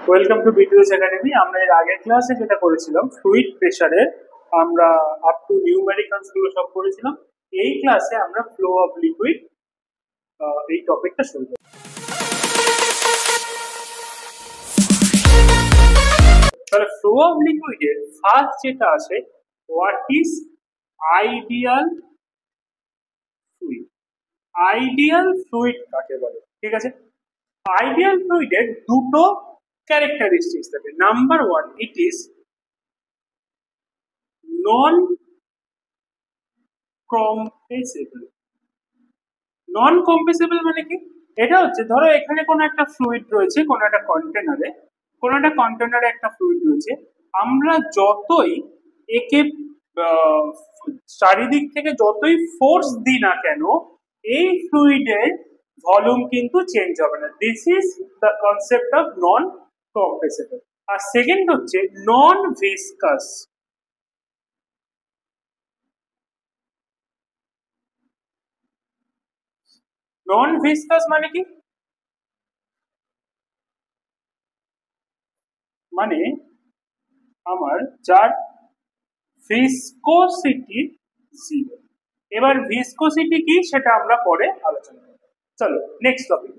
Welcome to বিটিউস academy. আমরা এর আগের ক্লাসে যেটা করেছিলাম ফ্লুইড প্রেসারের, আমরা আপ টু নিউমেরিক্যালস গুলো সব করেছিলাম। এই ক্লাসে আমরা ফ্লো অফ লিকুইড এই টপিকটা শুরু করব। তাহলে ফ্লো অফ লিকুইডের ফার্স্ট যেটা আছে, what is ideal fluid. Ideal fluid কাকে বলে? ঠিক আছে, আইডিয়াল ফ্লুইডের দুটো ক্যারেক্টারিস্টিক্স থাকে। Number one, it is non compressible. Non compressible মানে কি? এটা হচ্ছে, ধরো এখানে কোনো একটা ফ্লুইড রয়েছে, কোনো একটা কন্টেনারে একটা ফ্লুইড রয়েছে। আমরা যতই একে চারিদিক থেকে যতই ফোর্স দিই না কেন, এই ফ্লুইডের ভলিউম কিন্তু চেঞ্জ হবে না। This is the concept of non compressible. আর সেকেন্ড হচ্ছে নন ভিসকাস। নন ভিসকাস মানে কি? মানে আমার যার ভিসকোসিটি জিরো। এবার ভিসকোসিটি কি সেটা আমরা পরে আলোচনা করব। চলো next topic.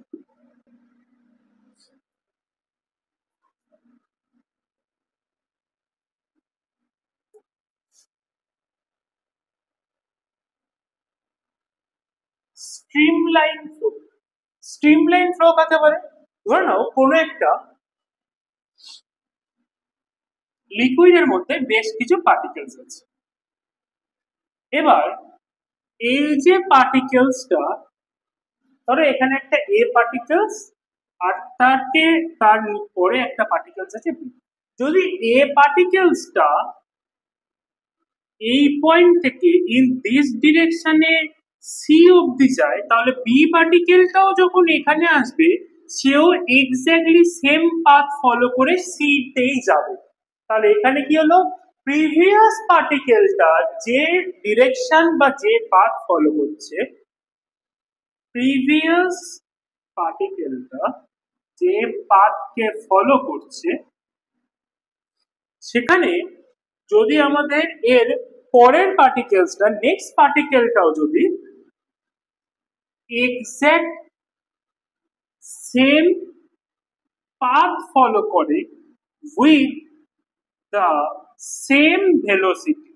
Streamline flow. Streamline flow কাকে বলে? ধরে নাও কোনো একটা লিকুইডের মধ্যে বেশ কিছু পার্টিকেলস আছে। এবার এই যে পার্টিকেলসটা, ধরো এখানে একটা এ পার্টিকেলস আর তার পরে একটা পার্টিকেলস আছে বি। যদি এ পার্টিকেলসটা এই পয়েন্ট থেকে ইন দিস ডিরেকশনে সি অবধি যায়, তাহলে বি পার্টিকেলটাও যখন এখানে আসবে সেও এক্স্যাক্টলি সেম পাথ ফলো করে সি তেই যাবে। তাহলে এখানে কি হলো, প্রিভিয়াস পার্টিকেলটা যে ডিরেকশন বা যে পাথ ফলো করছে, প্রিভিয়াস পার্টিকেলটা যে পাথকে ফলো করছে, সেখানে যদি আমাদের এর পরের পার্টিকেলসটা, নেক্সট পার্টিকেলটাও যদি এক্স্যাক্ট সেম পাথ ফলো করে উইথ দ্য সেম ভেলোসিটি,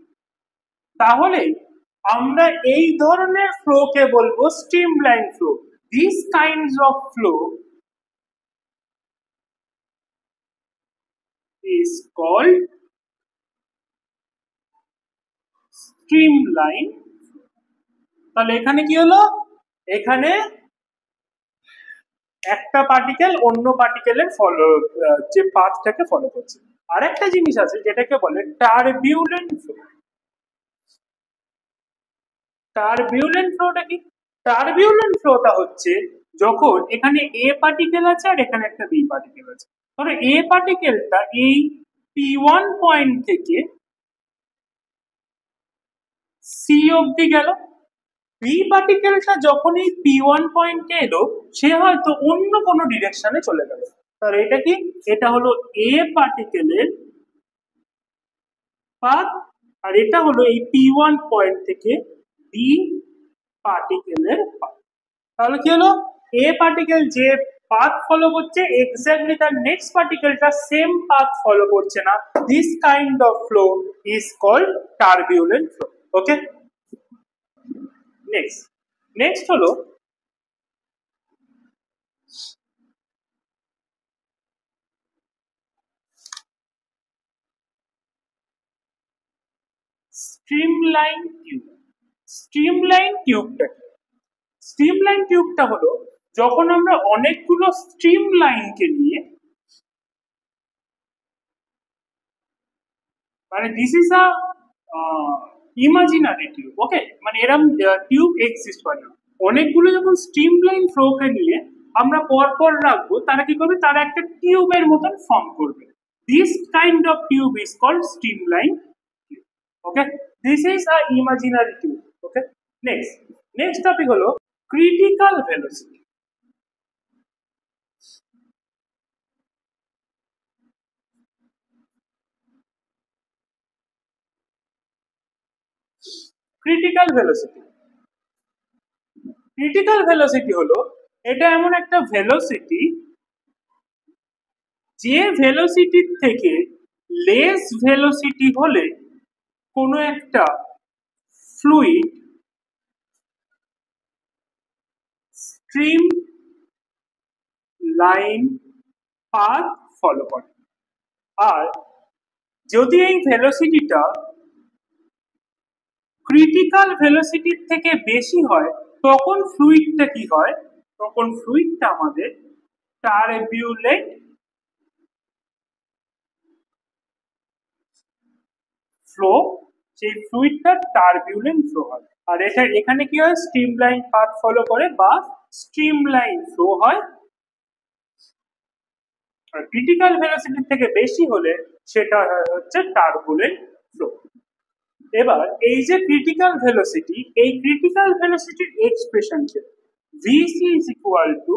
তাহলে আমরা এই ধরনের ফ্লোকে বলবো streamline flow. This kinds of flow is called streamline. তাহলে এখানে কি হলো, এখানে একটা পার্টিকেল অন্য পার্টিকেলের ফলো যে পাথটাকে ফলো করছে। আর একটা জিনিস আছে যেটাকে বলে টারবিউলেন্ট ফ্লো। টারবিউলেন্ট ফ্লোটা কি? টারবিউলেন্ট ফ্লোটা হচ্ছে যখন এখানে এ পার্টিকেল আছে আর এখানে একটা বি পার্টিকেল আছে। ধরো এ পার্টিকেলটা এই P1 পয়েন্ট থেকে সি অবধি গেল, বি পার্টিকেলটা যখন এই P1 পয়েন্টে এলো সে হয়তো অন্য কোনো ডিরেকশনে চলে গেল। তাহলে এটা কি? এটা হলো এ পার্টিকেলের পাথ, আর এটা হলো এই P1 পয়েন্ট থেকে বি পার্টিকেলের পাথ। তাহলে কি হলো, এ পার্টিকেল যে পাথ ফলো করছে এক্স্যাক্টলি তার নেক্সট পার্টিকেলটা সেম পাথ ফলো করছে না। This kind of flow is called turbulent flow. Okay, next হলো স্ট্রিমলাইন টিউব। স্ট্রিমলাইন টিউবটা, স্ট্রিমলাইন টিউবটা হলো যখন আমরা অনেকগুলো স্ট্রিম লাইনকে নিয়ে, মানে this is a imaginary tube. Okay, মানে এরকম টিউব এক্সিস্ট করে না। অনেকগুলো যখন স্ট্রিম লাইন ফ্লোকে নিয়ে আমরা পর পর রাখবো, তারা কি করবে, তারা একটা টিউবের মতন ফর্ম করবে। This kind of tube is called streamline tube. Okay, this is a imaginary tube. Okay, next topic হলো critical velocity. Critical velocity. Critical velocity হলো এটা এমন একটা ভেলোসিটি যে ভেলোসিটির থেকে লেস ভেলোসিটি হলে কোনো একটা fluid stream line path follow করে। আর যদি এই ভেলোসিটিটা ক্রিটিক্যাল ভেলোসিটির থেকে বেশি হয় তখন ফ্লুইডটা কি হয়, তখন ফ্লুইডটা আমাদের টারবিউলেন্ট ফ্লো, সেই ফ্লুইডটা টারবিউলেন্ট ফ্লো হয়। আর এখানে কি হয়, স্ট্রিমলাইন পাথ ফলো করে বা স্ট্রিমলাইন ফ্লো হয়। আর ক্রিটিক্যাল ভেলোসিটি থেকে বেশি হলে সেটা হচ্ছে টারবুলেন্ট ফ্লো। এবার এই যে ক্রিটিক্যাল ভেলোসিটি, এই ক্রিটিক্যাল ভেলোসিটির এক্সপ্রেশন কি, vc is equal to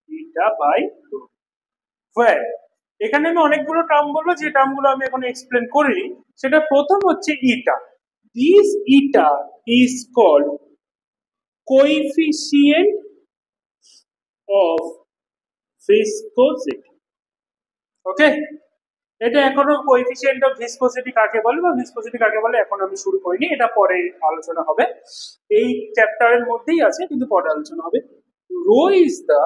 eta by rho, where এখানে আমি অনেকগুলো টার্ম বলবো, যে টার্মগুলো আমি এখন এক্সপ্লেন করিনি। সেটা প্রথম হচ্ছে eta. This eta is called coefficient of viscosity. Okay, এটা এখনো কোএফিসিয়েন্ট অফ ভিসকোসিটি কাকে বলে বা ভিসকোসিটি কাকে বলে এখন আমি শুরু করিনি, এটা পরে আলোচনা হবে, এই চ্যাপ্টারের মধ্যেই আছে কিন্তু পরে আলোচনা হবে। Rho is the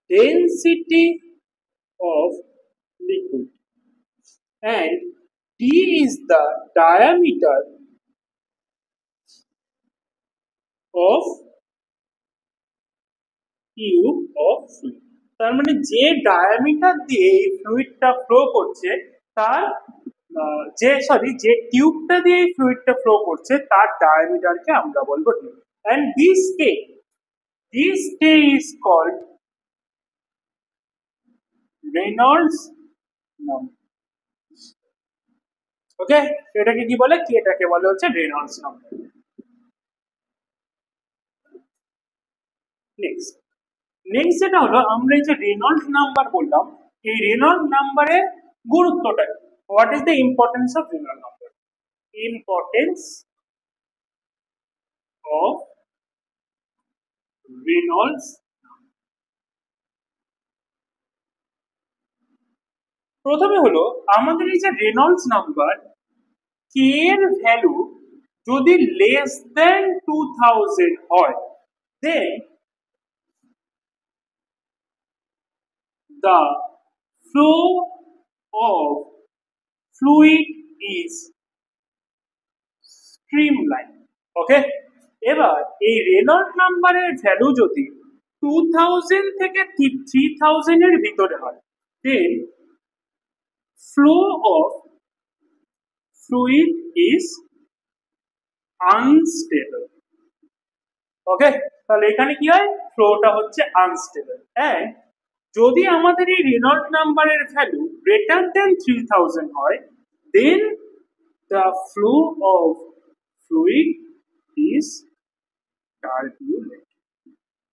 density of liquid and d is the diameter of tube of fluid। তার মানে যে ডায়ামিটার দিয়ে এই ফ্লুইডটা ফ্লো করছে তার যে টিউবটা দিয়ে এই ফ্লুইডটা ফ্লো করছে তার ডায়ামিটারকে আমরা বলবো d, and this k is called Reynolds number। ওকে, এটাকে কি বলে, এটাকে বলে হচ্ছে রেনল্ডস নাম্বার। নেক্সট যেটা হলো, আমরা এই যে রেনল্ডস নাম্বার বললাম, এই রেনল্ডস নাম্বারের গুরুত্বটা, what is the importance of Reynolds number? Importance of Reynolds, প্রথমে হলো আমাদের এই যে রেনল্ডস নাম্বার, কে এর ভ্যালু যদি লেস দেন 2000 হয়, দেন the flow of fluid is streamlined। ওকে, এবার এই রেনল্ডস নাম্বারের ভ্যালু যদি 2000 থেকে 3000 এর ভিতরে হয়, দেন flow of fluid is unstable। ওকে, তাহলে এখানে কি হয়, ফ্লোটা হচ্ছে আনস্টেবল। এন্ড যদি আমাদের এই রেনল্ডস নাম্বারের ভ্যালু গ্রেটার দেন 3000 হয়, then the flow of fluid is turbulent.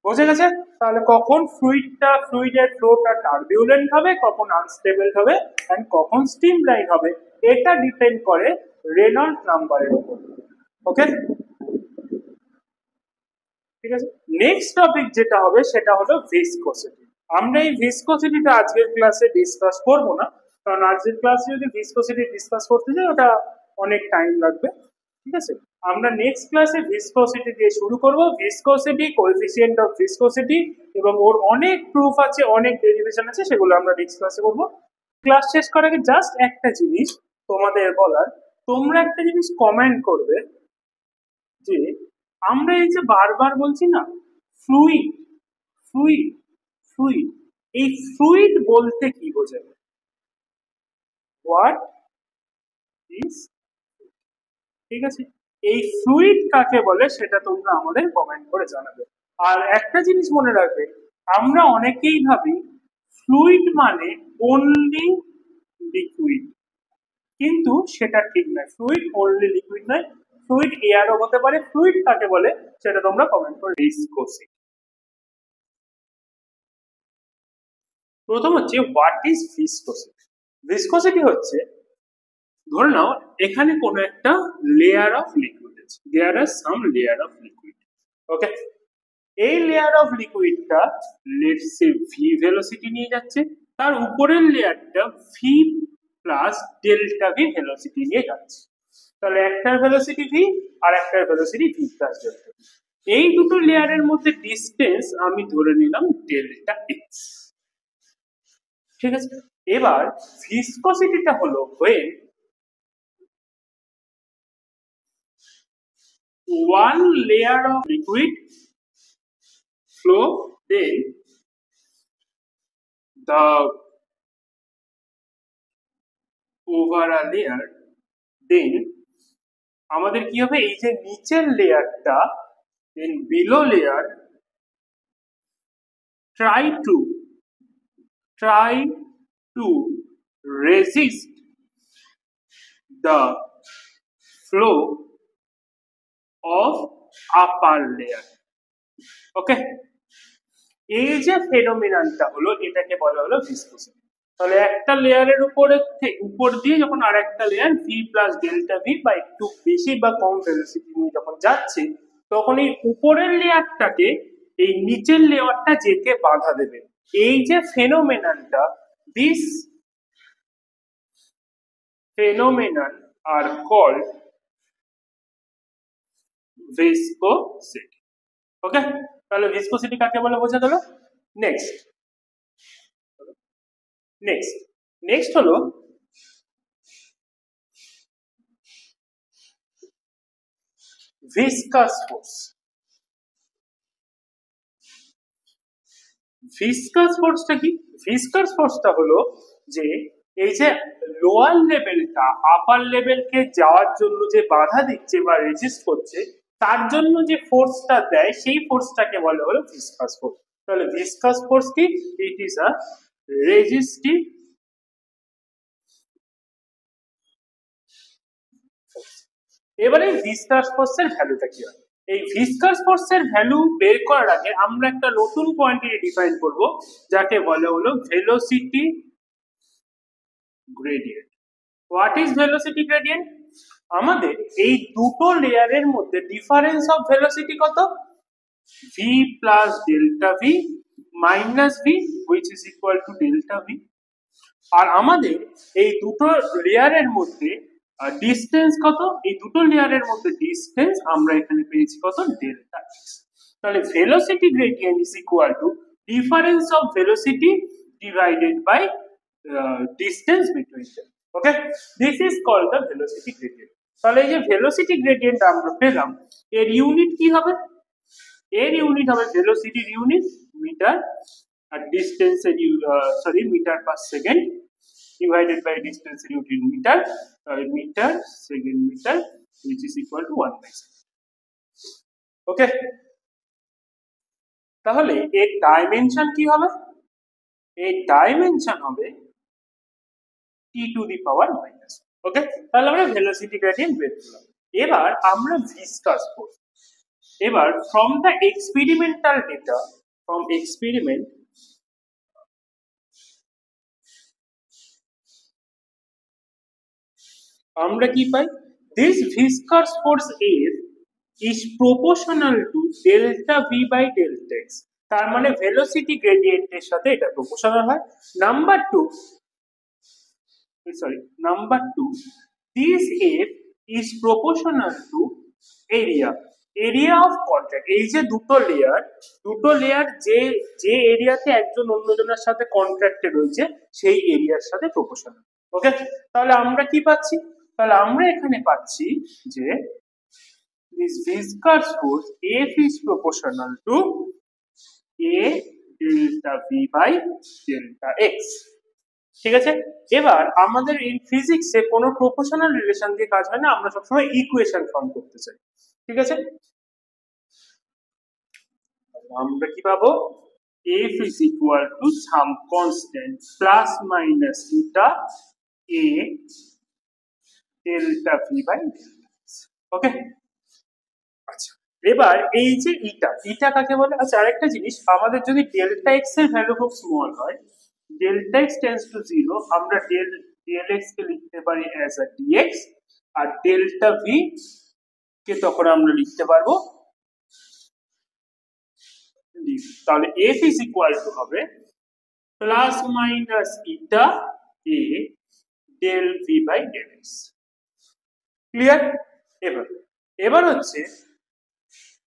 বোঝা গেছে? তাহলে কখন ফ্লুইডের ফ্লোটা টারবিউলেন্ট হবে, কখন আনস্টেবল হবে, এন্ড কখন স্ট্রিমলাইন হবে, এটা ডিপেন্ড করে রেনল্ডস নাম্বারের উপর। ওকে, ঠিক আছে। নেক্সট টপিক যেটা হবে সেটা হলো ভিসকোসিটি। আমরা এই ভিসকোসিটিটা আজকের ক্লাসে ডিসকাস করব না, কারণ আজকের ক্লাসে যদি ভিসকোসিটি ডিসকাস করতে যাই ওটা অনেক টাইম লাগবে। ঠিক আছে, আমরা নেক্সট ক্লাসে ভিসকোসিটি দিয়ে শুরু করব। ভিসকোসিটি, কোএফিসিয়েন্ট অফ ভিসকোসিটি, এবং ওর অনেক প্রুফ আছে, অনেক ডেরিভেশন আছে, সেগুলো আমরা নেক্সট ক্লাসে করব। ক্লাস শেষ করার আগে জাস্ট একটা জিনিস তোমাদের বলার, তোমরা একটা জিনিস কমেন্ট করবে যে আমরা এই যে বারবার বলছি না ফ্লুইড ফ্লুইড ফ্লুইড, এই ফ্লুইড বলতে কি বোঝাবে? হোয়াট ইজ, ঠিক আছে, এই ফ্লুইড কাকে বলে সেটা তোমরা আমাদের কমেন্ট করে জানাবে। আর একটা জিনিস মনে রাখবে, আমরা অনেকেই ভাবি ফ্লুইড মানে অনলি লিকুইড, কিন্তু সেটা ঠিক নয়। ফ্লুইড অনলি লিকুইড নয়, ফ্লুইড এয়ারও হতে পারে। ফ্লুইড কাকে বলে সেটা তোমরা কমেন্ট করে। ভিসকোসিটি, প্রথম হচ্ছে হোয়াট ইজ ভিসকোসিটি। ভিসকোসিটি হচ্ছে ধরে নাও এখানে কোনো একটা লেয়ার অফ লিকুইড আছে, there are some layer of liquid. Okay, এই লেয়ার অফ লিকুইডটা লেটস সে ভি ভেলোসিটি নিয়ে যাচ্ছে, তার উপরের লেয়ারটা v plus delta v velocity নিয়ে যাচ্ছে। তাহলে একটার ভেলোসিটি ভি আর একটার velocity v plus delta v. এই দুটো লেয়ারের মধ্যে ডিসটেন্স আমি ধরে নিলাম ডেল্টা এক্স। ঠিক আছে, এবার ভিসকসিটিটা হলো when one layer of liquid flow, then the over a layer, then আমাদের কি হবে, এই যে নিচের লেয়ারটা then below layer try to resist the flow of upper layer. ওকে, এই যে ফেনোমেননটা হলো এটাকে বলা হলো ভিসকসিটি। তাহলে একটা লেয়ারের উপর দিয়ে যখন আর একটা layer V plus delta V বা একটু বেশি বা কম ভেলোসিটি নিয়ে যখন যাচ্ছে, তখন এই উপরের লেয়ারটাকে এই নিচের লেয়ারটা যেতে বাধা দেবে। এই যে ফেনোমেননটা, দিস ফেনোমেনন আর কল্ড ভিসকসিটি। ওকে, তাহলে ভিসকসিটি কাকে বলে বোঝা গেল। নেক্সট হলো ভিসকাস ফোর্স। ভিসকাস ফোর্সটা কি? ভিসকাস ফোর্সটা হলো যে এই যে লোয়ার লেভেলটা আপার লেভেলকে যাওয়ার জন্য যে বাধা দিচ্ছে বা রেজিস্ট করছে, তার জন্য যে ফোর্সটা দেয় সেই ফোর্সটাকে বলা হলো ভিসকাস ফোর্স। তাহলে ভিসকাস ফোর্স কি? ইট ইজ আ রেজিস্টিভ ফোর্স। এবারে ভিসকাস ফোর্সের ভ্যালুটা কি হয়? এই ভিসকাস ফোর্সের ভ্যালু বের করার আগে আমরা একটা নতুন কোয়ান্টিটি ডিফাইন করব, যাকে বলা হলো velocity gradient. What is velocity gradient? আমাদের এই দুটো লেয়ারের মধ্যে ডিফারেন্স অফ ভেলোসিটি কত? V plus delta v minus v which is equal to delta v. আর আমাদের এই দুটো লেয়ারের মধ্যে ডিসটেন্স কত? এই দুটো লেয়ারের মধ্যে ডিসটেন্স আমরা এখানে পেয়েছি কত? Delta x. তাহলে velocity gradient is equal to difference of velocity divided by distance between them. Okay, this is called the velocity gradient. তাহলে এই যে ভেলোসিটি গ্রেডিয়েন্ট আমরা পেলাম, এর ইউনিট কি হবে? এর ইউনিট হবে ভেলোসিটির ইউনিট মিটার, আর ডিস্টেন্সের metre per second divided by distance unit in meter, meter second meter, which is equal to 1 by second. Okay, তাহলে এর ডাইমেনশন কি হবে? এর ডাইমেনশন হবে t to the power minus। ওকে, তাহলে আমরা ভেলোসিটি গ্রেডিয়েন্ট বের করলাম। এবার আমরা ভিসকাস ফোর্স, এবার from the experimental data, from experiment আমরা কি পাই? This viscous force F is proportional to delta V by delta x। তার মানে ভেলোসিটি গ্রেডিয়েন্টের সাথে এটা প্রপোর্শনাল হয়। Number two, this F is proportional to area of contact। এই যে দুটো লেয়ার যে এরিয়াতে একজন অন্যজনের সাথে কন্ট্রাক্টে রয়েছে সেই এরিয়ার সাথে প্রপোর্শনাল। ওকে, তাহলে আমরা কি পাচ্ছি? তাহলে আমরা এখানে পাচ্ছি যে this viscous force F is proportional to A delta V by delta x। ঠিক আছে, এবার আমাদের এই ফিজিক্সে কোনো প্রপোর্শনাল রিলেশন দিয়ে কাজ হয় না, আমরা সবসময় ইকুয়েশন ফর্ম করতে চাই। ঠিক আছে, আমরা কি পাবো? F is equal to some constant plus minus eta A delta V by delta x। ওকে, আচ্ছা, এবার এই যে ইটা কাকে বলে? আচ্ছা, আরেকটা জিনিস, আমাদের যদি ডেল্টা এক্স এর ভ্যালু খুব স্মল হয়, ডেল্টা এক্স টেন্ডস টু 0, আমরা dlx কে লিখতে পারি অ্যাজ আ dx, আর ডেল্টা ভি কে তখন আমরা লিখতে পারবো dv। তাহলে f ইজ ইকুয়াল টু হবে plus minus eta a del v by del x. Clear? এবার এবার হচ্ছে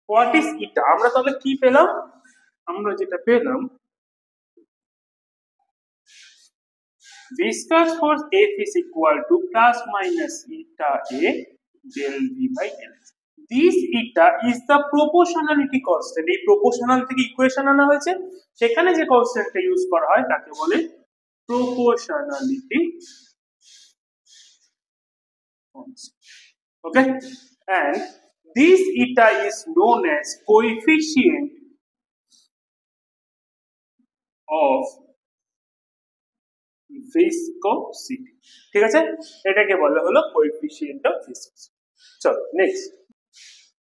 হোয়াট ইজ ইটা। আমরা তাহলে কি পেলাম? আমরা যেটা পেলাম, viscous force F is equal to plus minus eta A del V by del X. This eta is the proportionality constant. এই proportional থেকে ইকুয়েশন আনা হয়েছে, সেখানে যে কনস্ট্যান্টটা ইউজ করা হয় তাকে বলে proportionality constant. Okay, and this eta is known as coefficient of viscosity। ঠিক আছে, এটাকে বলা হলো কোএফিসিয়েন্ট অফ ভিসকসিটি। চলো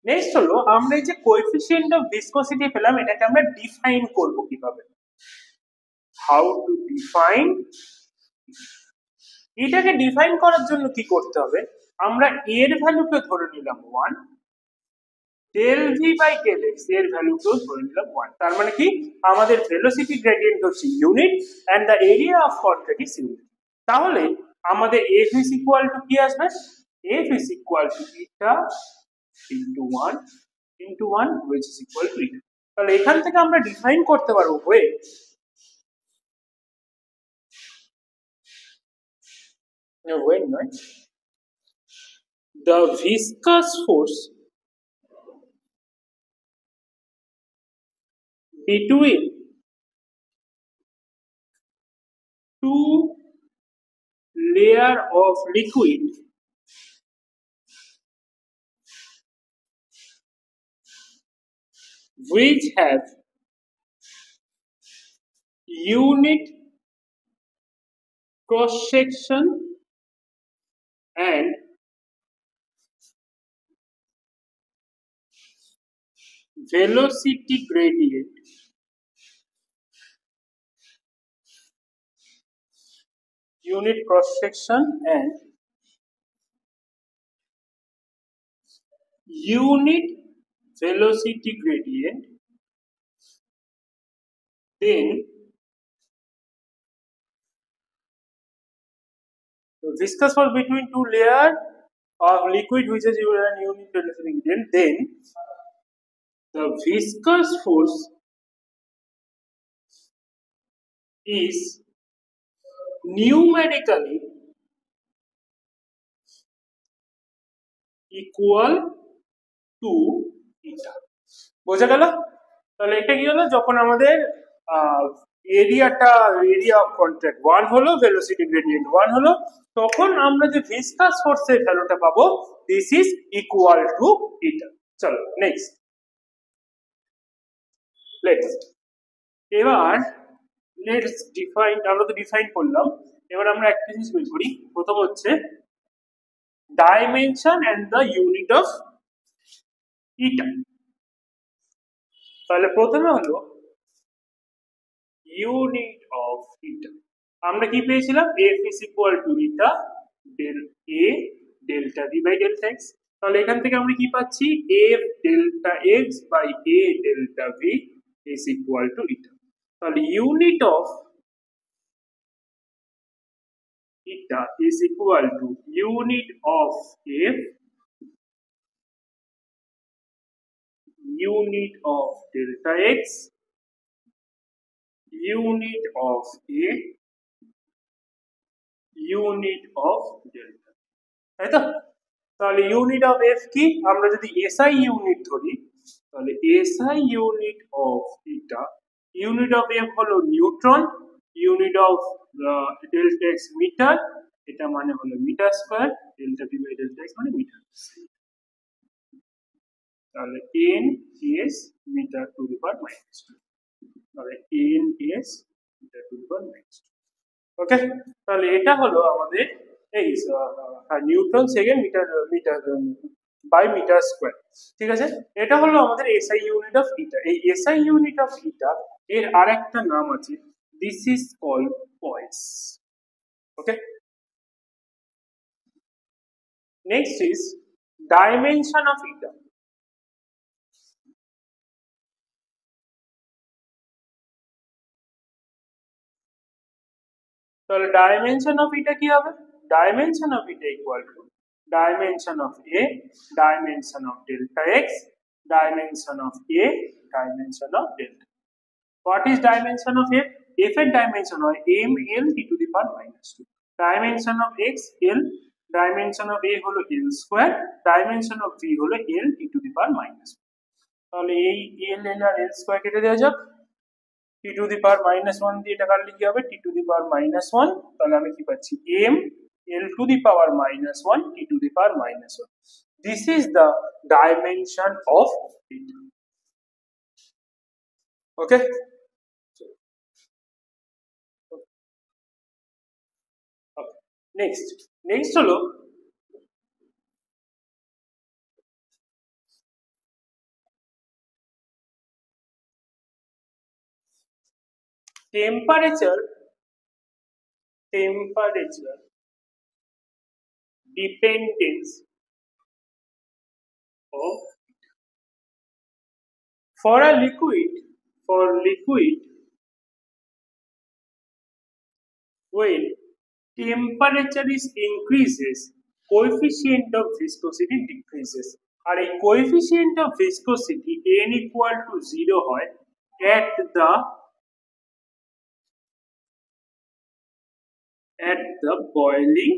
নেক্সট হলো আমরা এই যে কোএফিসিয়েন্ট অফ ভিসকসিটি পেলাম, এটাকে আমরা ডিফাইন করব কিভাবে। How to define? এটাকে ডিফাইন করার জন্য কি করতে হবে, আমরা এর ভ্যালুকে ধরে নিলাম 1, del v by del x এর ভ্যালুকেও ধরে নিলাম 1। তার মানে কি, আমাদের ভেলোসিটি গ্রেডিয়েন্ট হচ্ছে unit and the area of contact is unit. তাহলে আমাদের f ইজ ইকুয়াল টু কি আসবে? f is equal to eta into 1 into 1 which is equal to eta. তাহলে এখান থেকে আমরা ডিফাইন করতে পারবো when নয়, the viscous force between two layer of liquid which have unit cross section and velocity gradient unit cross section and unit velocity gradient, then viscous force between two layers of liquid which is an unit velocity gradient, then the viscous force is numerically equal to eta। বোঝা গেল? তাহলে এটা কি হলো, যখন আমাদের area of contact 1 হলো, velocity gradient 1 হলো, তখন আমরা যে ভিসকাস ফোর্সের ভ্যালুটা পাবো দিস ইজ ইকুয়াল টু এটা। চলো নেক্সট, এবার লেটস ডিফাইন। আমরা তো ডিফাইন করলাম, এবার আমরা একটা জিনিস বের করি। প্রথম হচ্ছে dimension and the unit of eta. তাহলে প্রথমে হলো ইউনিট অফ ইটা। আমরা কি পেয়েছিলাম? f is equal to eta del a delta v by delta x। তাহলে এখান থেকে আমরা কি পাচ্ছি? f delta x by a delta v is equal to eta. তাহলে unit of eta is equal to unit of f unit of delta x unit of a unit of delta। তাই তো? তাহলে ইউনিট অফ এফ কি? আমরা যদি SI unit ধরি, তাহলে SI unit of eta, unit of F হলো newton, unit of delta x metre, এটা মানে হলো metre square, delta V by delta x মানে মিটার। তাহলে n is metre to the power minus 2। তাহলে n is metre to the power minus 2। Okay, তাহলে এটা হলো আমাদের এই newton second metre by metre square. ঠিক আছে, এটা হলো আমাদের এসআই ইউনিট অফ ইটা। এই এসআই ইউনিট অফ ইটা এর আরেকটা নাম আছে, this is called poise. Okay, Next is dimension of eta. তাহলে ডাইমেনশন অফ এটা কি হবে? Dimension of eta equal to dimension of A, dimension of delta x, dimension of A, dimension of delta. What is dimension of F? F এর dimension হয় m l t to the power minus 2. Dimension of x l, dimension of A হলো l square, dimension of V হলো l t to the power minus 2. তাহলে এই l আর l square কেটে দেওয়া যাক, t to the power minus 1 দিয়ে এটা কাটলে কি হবে? t to the power minus 1, তাহলে আমি কি পাচ্ছি? m l to the power minus 1 t to the power minus 1. This is the dimension of it. Okay. Next হলো temperature dependence of for liquid when temperature is increases, coefficient of viscosity decreases. আর এই coefficient of viscosity n equal to 0 হয় at the boiling.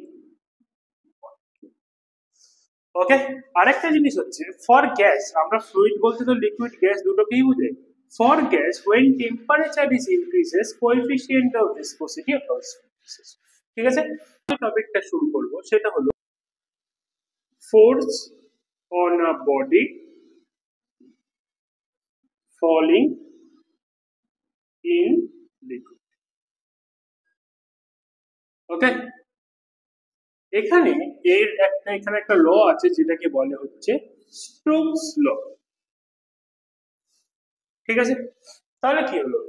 ওকে, আরেকটা জিনিস হচ্ছে for gas, আমরা fluid বলতে তো liquid gas দুটোকেই বুঝাই। For gas when temperature is increases, coefficient of viscosity also increases. ঠিক আছে, টপিকটা শুরু করব, সেটা হলো force on a body falling in liquid. ওকে, এখানে একটা ল আছে যেটাকে বলে হচ্ছে স্টোকস ল। ঠিক আছে, তাহলে কি হলো,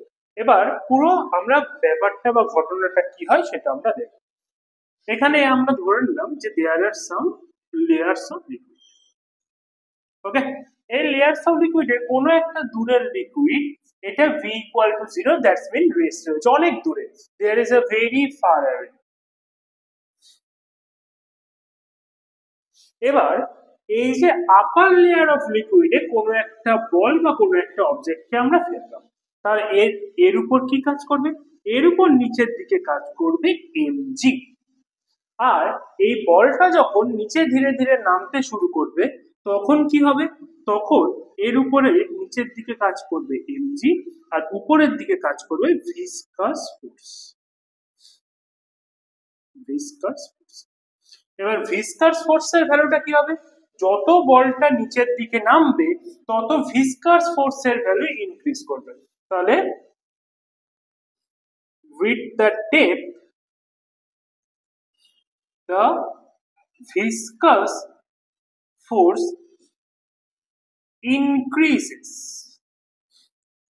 এবার পুরো আমরা ব্যাপারটা বা ঘটনাটা কি হয় সেটা আমরা দেখব। এখানে আমরা ধরে নিলাম যে দেয়ার are some layers of liquid. Okay, এই লেয়ার্স অফ লিকুইডে কোনো একটা দূরের লিকুইড, এটা v equal to 0, that's mean rest হচ্ছে অনেক দূরে, there is a very far away. এবার এই যে আপার লেয়ার অফ লিকুইডে কোনো একটা বল বা কোনো একটা অবজেক্টকে আমরা ফেললাম, তাহলে এর উপর কি কাজ করবে? এর উপর নিচের দিকে কাজ করবে mg। আর এই বলটা যখন নিচে ধীরে ধীরে নামতে শুরু করবে তখন কি হবে? তখন এর উপরে নিচের দিকে কাজ করবে mg আর উপরের দিকে কাজ করবে ভিসকাস ফোর্স। এবার ভিসকাস ফোর্সের ভ্যালুটা কি হবে? যত বলটা নিচের দিকে নামবে তত ভিসকাস ফোর্সের ভ্যালু ইনক্রিজ করবে। তাহলে with the depth the viscous force increases.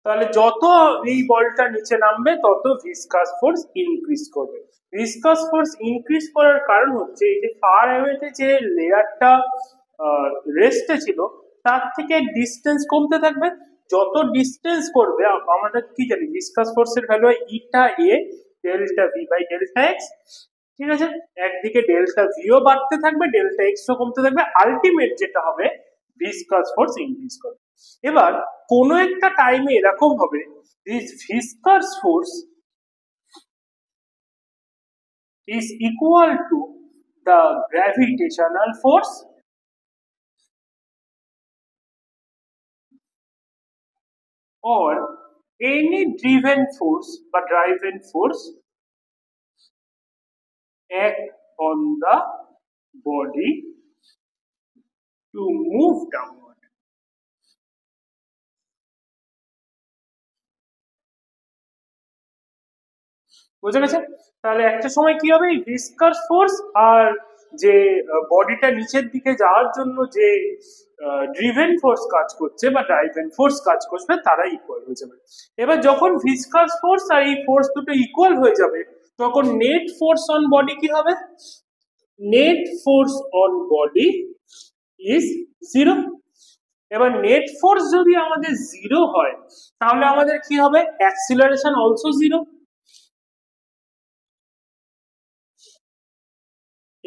তাহলে যত এই বলটা নিচে নামবে তত ভিসকাস ফোর্স ইনক্রিজ করবে। ভিসকাস ফোর্স ইনক্রিজ করার কারণ হচ্ছে এই যে ফার অ্যাওয়েতে যে লেয়ারটা রেস্টে ছিল তার থেকে ডিস্টেন্স কমতে থাকবে। যত ডিস্টেন্স করবে, আমাদের কি জানি ভিসকাস ফোর্সের ভ্যালু হয় ইটা এ delta V by delta x. ঠিক আছে, একদিকে ডেল্টা ভিও বাড়তে থাকবে, ডেল্টা এক্সও কমতে থাকবে, আলটিমেট যেটা হবে ভিসকাস ফোর্স ইনক্রিজ করবে। এবার কোন একটা টাইমে এরকম হবে this viscous force is equal to the gravitational force or any driven force বা driven force act on the body to move downward. বুঝা গেছে? তাহলে একটা সময় কি হবে, ভিসকাস ফোর্স আর যে বডিটা নিচের দিকে যাওয়ার জন্য যে ড্রিভেন ফোর্স কাজ করছে বা ড্রাইভেন ফোর্স কাজ করবে তারা ইকুয়াল হয়ে যাবে। এবার যখন ভিসকাস ফোর্স আর এই ফোর্স দুটো ইকুয়াল হয়ে যাবে তখন নেট ফোর্স অন বডি কি হবে? Net force on body is zero. এবার নেট ফোর্স যদি আমাদের জিরো হয় তাহলে আমাদের কি হবে, অ্যাক্সিলারেশন অলসো জিরো।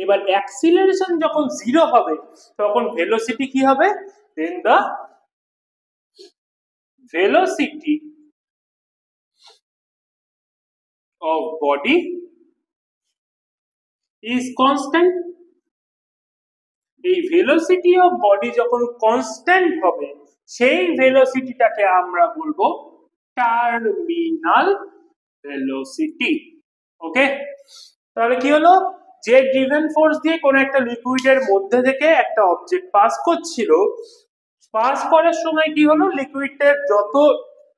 এবার অ্যাক্সিলারেশন যখন জিরো হবে তখন ভেলোসিটি কি হবে, then the velocity of body is constant. এই ভেলোসিটি অফ বডি যখন কনস্ট্যান্ট হবে সেই ভেলোসিটিটাকে আমরা বলবো টার্মিনাল ভেলোসিটি। ওকে, তাহলে কি হলো, যে ড্রিভেন ফোর্স দিয়ে কোন একটা লিকুইডের মধ্যে থেকে একটা অবজেক্ট পাস করছিল, পাস করার সময় কি হলো, লিকুইডের যত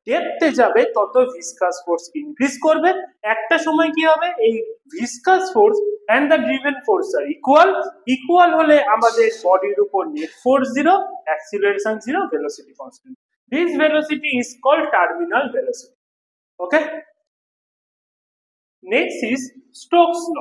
ডেপথে যাবে তত ভিসকাস ফোর্স ইনক্রিজ করবে। একটা সময় কি হবে, এই viscous force and the driven force are equal হলে আমাদের বডির উপর net force zero, acceleration zero, velocity constant. This velocity is called terminal velocity. Okay, next is Stokes law.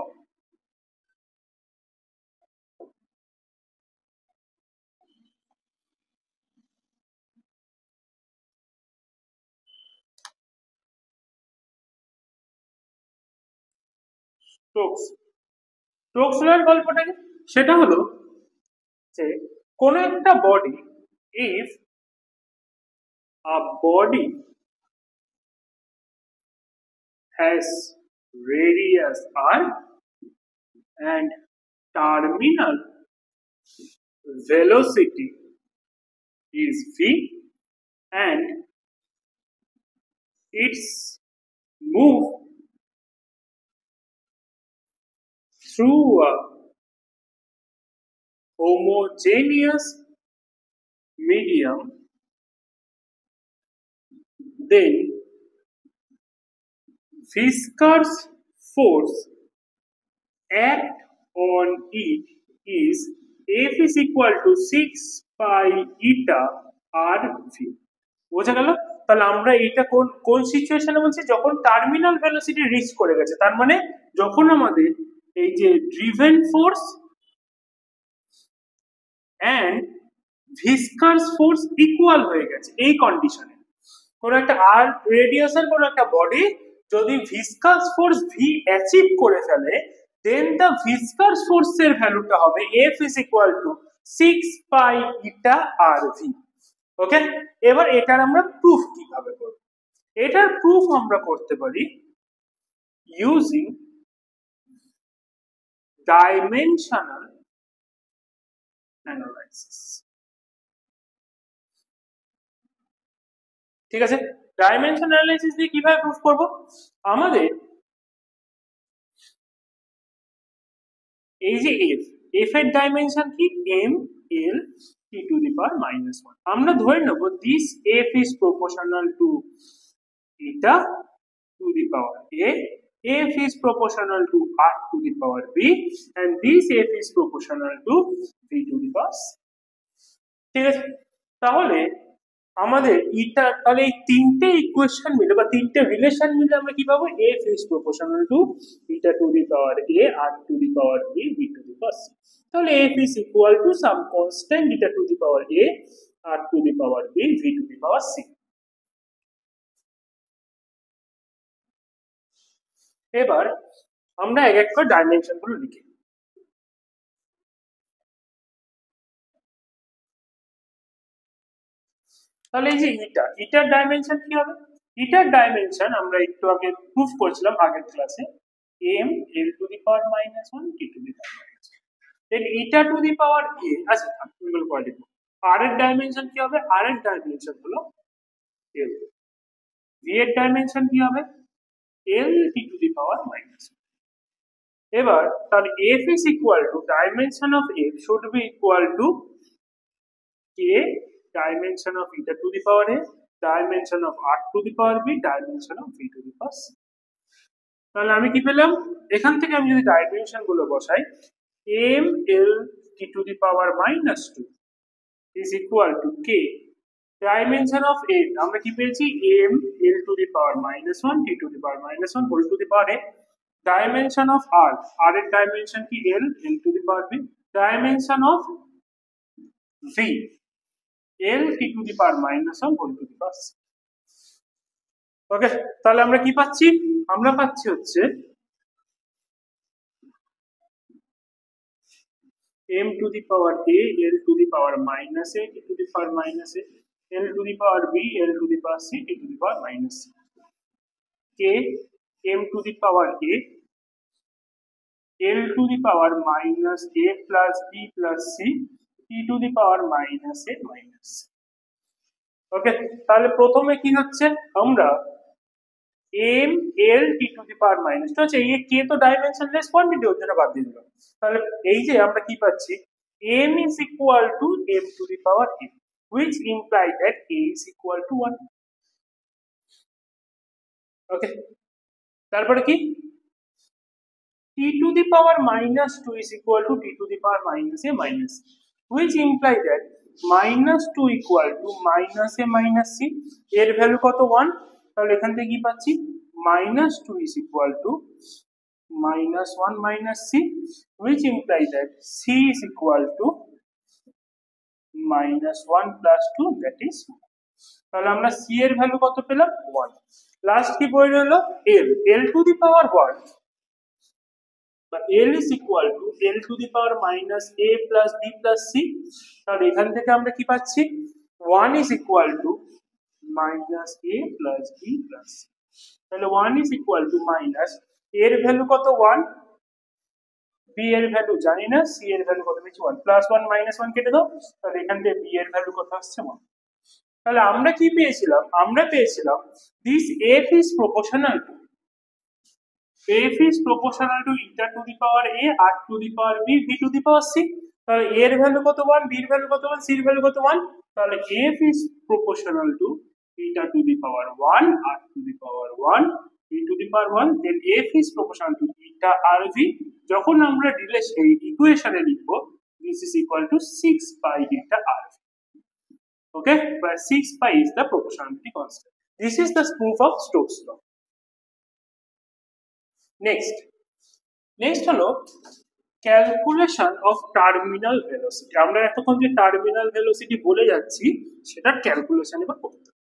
Stokes লয়ের গল্পটা কি, সেটা হলো যে কোন একটা বডি, if a body has radius r and terminal velocity is v and its move through a homogeneous medium, then viscous force act on it is F is equal to 6 pi eta r v। বোঝা গেল? তাহলে আমরা এটা কোন সিচুয়েশনে বলছি, যখন terminal velocity rich করে গেছে, তার মানে যখন আমাদের এই যে driven force and viscous force equal হয়ে গেছে, এই কন্ডিশনে কোন একটা আর রেডিয়াসের কোন একটা বডি যদি ভিসকাস ফোর্স ভি অ্যাচিভ করে ফেলে, দেন দ্য ভিসকাস ফোর্সের ভ্যালুটা হবে F is equal to 6 pi eta rv। ওকে, এবার এটার আমরা প্রুফ কিভাবে করব, এটার প্রুফ আমরা করতে পারি ইউজিং ডাইমেনশনাল অ্যানালাইসিস। ঠিক আছে, ডাইমেনশন অ্যানালাইসিস দিয়ে কিভাবে প্রুফ করব, আমাদের এই যে এফ এর ডাইমেনশন কি, M L T to the power -1। আমরা ধরে নেব this F is proportional to এটা to the power a, f is proportional to r to the power b and this f is proportional to b to the power c। ঠিক আছে, তাহলে আমাদের এটা, তাহলে এই তিনটে ইকুয়েশন মিলে বা তিনটে রিলেশন মিলে আমরা কি পাবো, f is proportional to eta to the power a, r to the power b, b to the power c। তাহলে f is equal to some constant eta to the power a, r to the power b, v to the power c। এবার আমরা এক এক করে dimension গুলো লিখি। তাহলে এই যে ইটার ডাইমেনশন কি হবে, ইটার ডাইমেনশন আমরা একটু আগে প্রুফ করেছিলাম আগের ক্লাসে, m l to the power -1 t to the power -1। Then eta to the power a, আচ্ছা সিম্বল করে লিখব। r এর ডাইমেনশন কি হবে, r এর ডাইমেনশন হলো l। v এর ডাইমেনশন কি হবে, l t to the power -1। এবার তাহলে f is equal to dimension of f should be equal to k dimension of eta to the power a, dimension of r to the power b, dimension of v to the power c। তাহলে আমি কি পেলাম, এখান থেকে আমি যদি dimension গুলো বসাই, m l t to the power -2 is equal to k dimension of a, আমরা কি পেয়েছি, m l to the power -1 t to the power -1 whole to the power a, dimension of r, r এর dimension কি L, L to the power b, dimension of v, L T to the power minus of whole to the power c. Okay, তাহলে আমরা কি পাচ্ছি? আমরা পাচ্ছি হচ্ছে m to the power a, l to the power minus a, t to the power minus a, l to the power b, l to the power c, t to the power minus c. k m to the power a, l to the power minus a plus b plus c, t to the power minus a minus c. ওকে, তাহলে প্রথমে কি হচ্ছে, আমরা m l t to the power minus তো হচ্ছে এই k তো dimensionless quantity, ওর জন্য বাদ দিয়ে দিলাম। তাহলে এই যে আমরা কি পাচ্ছি, m is equal to m to the power a, which implies that a is equal to 1. ওকে, তারপরে কি, t to the power minus 2 is equal to t to the power minus a minus c, which implies that minus 2 equal to minus a minus c, এর value কত 1, তাহলে এখান থেকে কি পাচ্ছি, minus 2 is equal to minus 1 minus c, which implies that c is equal to minus 1 plus 2, that is 1. তাহলে আমরা c এর ভ্যালু কত পেলাম 1। লাস্ট কি বই রইল, l, l to the power 1, but l is equal to l to the power minus a plus b plus c, তাহলে এখান থেকে আমরা কি পাচ্ছি, 1 is equal to minus a plus b plus c, তাহলে 1 is equal to minus এর value কত 1, b এর ভ্যালু জানি না, c এর ভ্যালু কত পেয়েছি 1, প্লাস 1 মাইনাস 1 কেটে দাও, তাহলে এখান থেকে b এর ভ্যালু কত আসছে 1। তাহলে আমরা কি পেয়েছিলাম, আমরা পেয়েছিলাম this f is proportional to eta to the power a, r to the power b, v to the power c, তাহলে a এর ভ্যালু কত 1, b এর ভ্যালু কত 1, c এর ভ্যালু কত 1, তাহলে f is proportional to eta to the power 1, r to the power 1, v to the power 1, then f is proportional to eta r v, যখন আমরা রিলেশন ইকুয়েশনে লিখব this is equal to 6 pi eta r v. Okay, where 6 pi is the proportionality constant. This is the proof of Stokes law. Next হলো calculation of terminal velocity. আমরা এতক্ষণ যে terminal velocity বলে যাচ্ছি সেটার ক্যালকুলেশন এবার করতে হবে।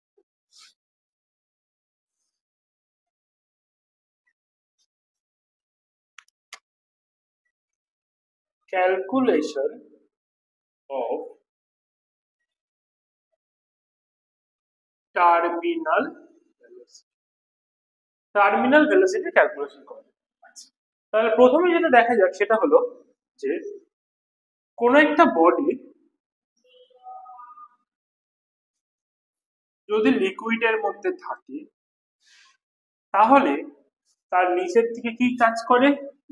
Calculation of terminal velocity, terminal velocity calculation করা। তাহলে প্রথমে যেটা দেখা যাক সেটা হলো যে কোন একটা বডি যদি লিকুইডের মধ্যে থাকে তাহলে তার নিচের দিকে কি কাজ করে,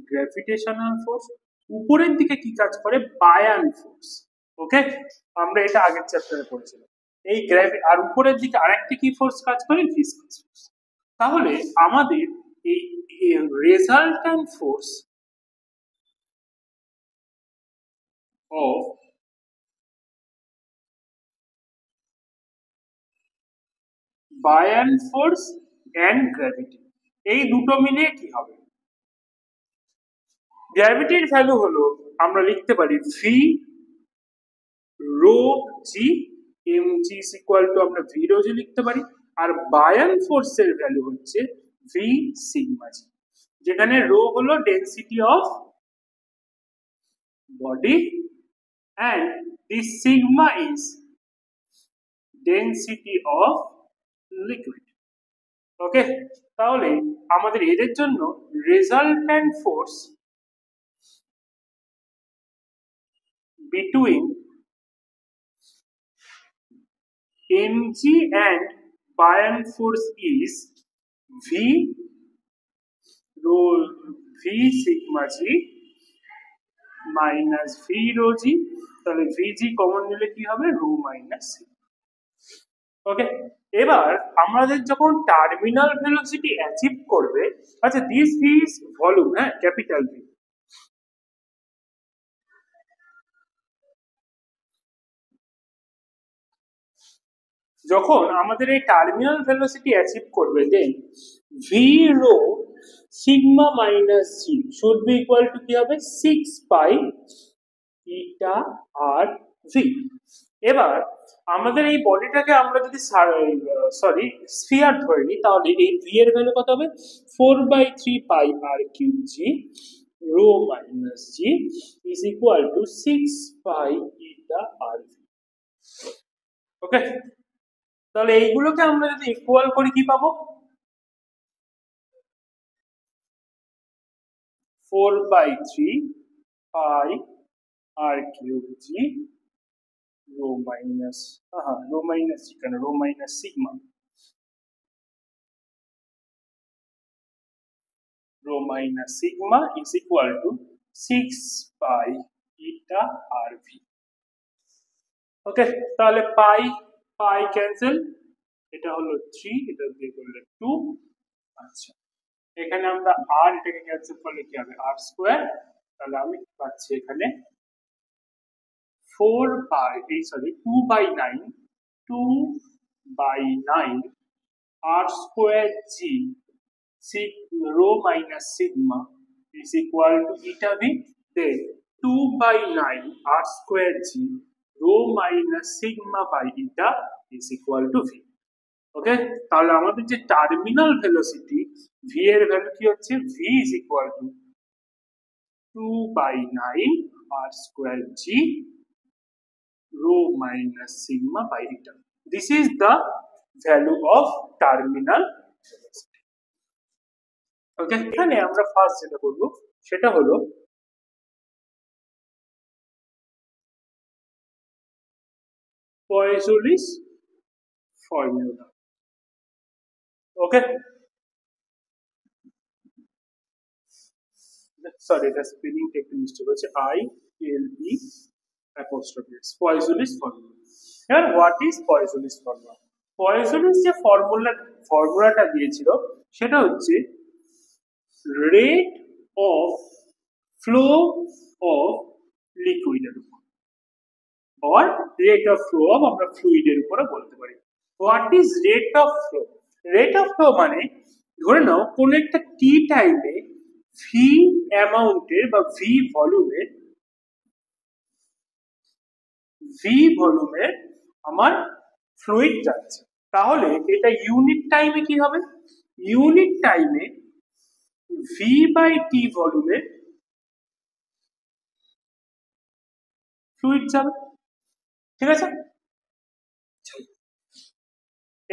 গ্র্যাভিটেশনাল ফোর্স, উপরের দিকে কি কাজ করে, বায়ান ফোর্স। ওকে, আমরা এটা আগের চ্যাপ্টারে পড়েছিলাম। এই আর উপরের দিকে আরেকটা কি ফোর্স কাজ করে, ভিসকাস ফোর্স। তাহলে আমাদের এই resultant force of buoyant force and gravity, এই দুটো মিলিয়ে কি হবে, গ্র্যাভিটির ভ্যালু হলো আমরা লিখতে পারি v rho g, m g is equal to আমরা ভি রো জি লিখতে পারি, আর বায়ান ফোর্সের ভ্যালু হচ্ছে ভি সিগমা জি, যেখানে রো হলো density of body and this sigma is density of liquid. ওকে, তাহলে আমাদের এদের জন্য resultant force between mg and buoyant force is v rho v sigma g minus v rho g, তাহলে vg common নিলে কি হবে, রো মাইনাস সি। ওকে, এবার আমাদের যখন টার্মিনাল ভেলোসিটি অ্যাচিভ করবে, আচ্ছা দিস ভি ইজ ভলিউম, হ্যাঁ ক্যাপিটাল ভি, যখন আমাদের এই টার্মিনাল ভেলোসিটি অ্যাচিভ করবে then v rho sigma minus g should be equal to কি হবে 6 পাই ইটা আর ভি। এবার আমাদের এই বডিটাকে আমরা যদি স্ফিয়ার ধরে নিই তাহলে এই ভি এর ভ্যালু কত হবে 4/3 pi r cube g rho minus g is equal to 6 pi eta r v. Okay, তাহলে এইগুলোকে আমরা যদি ইকুয়াল করি কি পাবো 4/3 pi r cube g rho minus rho minus এখানে rho minus sigma is equal to 6 pi eta rv। ওকে, তাহলে পাই পাই cancel, এটা হলো 3, এটা দিয়ে করলে 2। আচ্ছা, এখানে আমরা r এটাকে ক্যান্সেল করলে কি হবে r স্কয়ার। তাহলে আমি পাচ্ছি এখানে 2/9 r square g rho minus sigma is equal to eta v, then 2/9 r square g rho minus sigma by eta is equal to v। ওকে, তাহলে আমাদের যে টার্মিনাল ভেলোসিটি v এর ভ্যালু কি হচ্ছে v is equal to 2/9 r square g rho minus sigma by eta. This is the value of terminal velocity. Okay, এখানে আমরা first যেটা করব সেটা হলো Poiseuille's formula. Okay, sorry, the spelling একটু মিস্টেক হচ্ছে ILE apostrophe S, Poiseuille's formula. Here what is Poiseuille's formula? Poiseuille's যে ফর্মুলাটা দিয়েছিল সেটা হচ্ছে rate of flow of liquid এর উপর or rate of flow of আমরা fluid এর উপরে বলতে পারি। What is rate of flow? Rate of flow মানে ধরে নাও কোন একটা t টাইমে v অ্যামাউন্টের বা v ভলিউমের আমার ফ্লুইড যাচ্ছে, তাহলে এটা ইউনিট টাইমে কি হবে ইউনিট টাইমে v/t ভলিউমের ফ্লুইড যাবে। ঠিক আছে,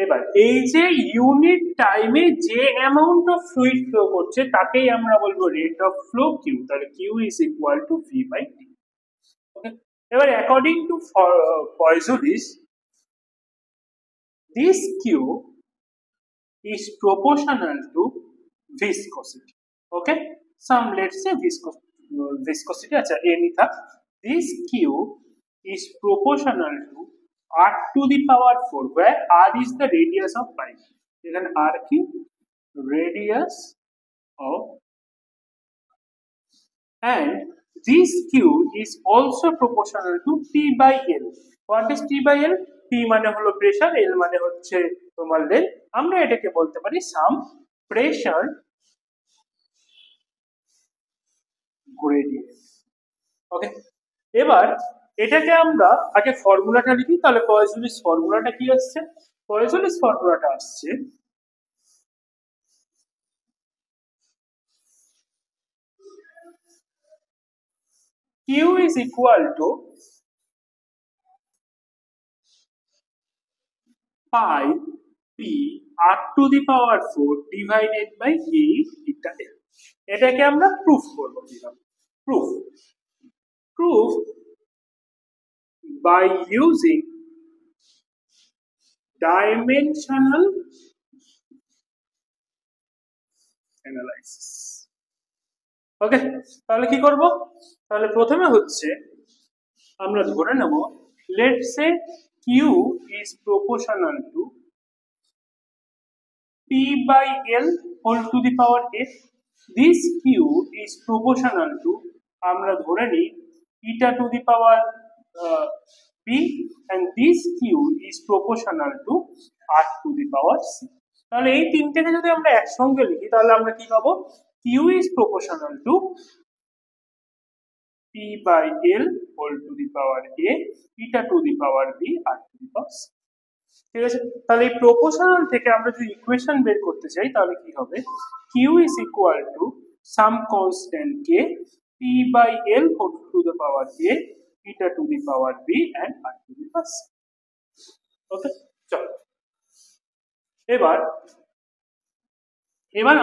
এবার এই যে ইউনিট টাইমে যে অ্যামাউন্ট অফ ফ্লুইড ফ্লো করছে তাকেই আমরা বলবো রেট অফ ফ্লো কিউ। তাহলে q is equal to v/t। Okay, এবার according to Poiseuille's this q is proportional to viscosity. Okay, some let's say viscosity acha any thak, this q is proportional to r to the power 4 where r is the radius of pipe, then r q radius of, and this q is also proportional to P by L. What is P by L? P মানে হলো pressure, L মানে হচ্ছে তোমার length, আমরা এটাকে বলতে পারি সাম pressure gradient. ওকে, এবার এটাকে আমরা আগে ফর্মুলাটা লিখি। তাহলে Poiseuille's ফর্মুলাটা কি আসছে Poiseuille's ফর্মুলাটা আসছে Q is equal to pi p r to the power 4 divided by 8 eta L। এটাকে আমরা প্রুফ করব। Proof by using dimensional analysis। ওকে, তাহলে কি করব, তাহলে প্রথমে হচ্ছে আমরা ধরে নেব let's say q is proportional to p by L whole to the power f। this q is proportional to আমরা ধরে নিই eta to the power p, and this q is proportional to r to the power c. তাহলে এই তিনটেকে যদি আমরা একসঙ্গে লিখি তাহলে আমরা কি পাবো, q is proportional to p by l whole to the power a eta to the power b r to the power c. ঠিক আছে, তাহলে এই প্রপোর্শনাল থেকে আমরা যদি ইকুয়েশন বের করতে চাই তাহলে কি হবে, q is equal to some constant k p by l whole to the power a eta to the power b and r to the power c. ওকে, চলো এবার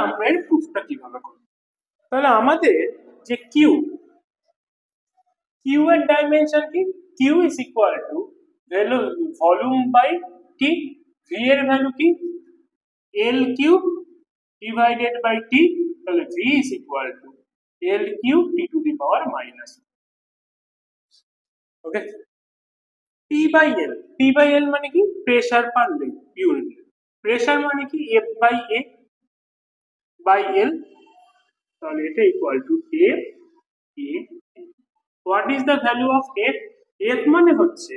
আমরা এর প্রুফটা কিভাবে করব। তাহলে আমাদের যে q এর ডাইমেনশন কি, q is equal to volume by t, v এর ভ্যালু কি l cube divided by t, তাহলে v is equal to l cube t to the power minus। Okay, p by l মানে কি pressure per unit, pressure মানে কি f by a by l, তাহলে এটা equal two f a। What is the value of f? f মানে হচ্ছে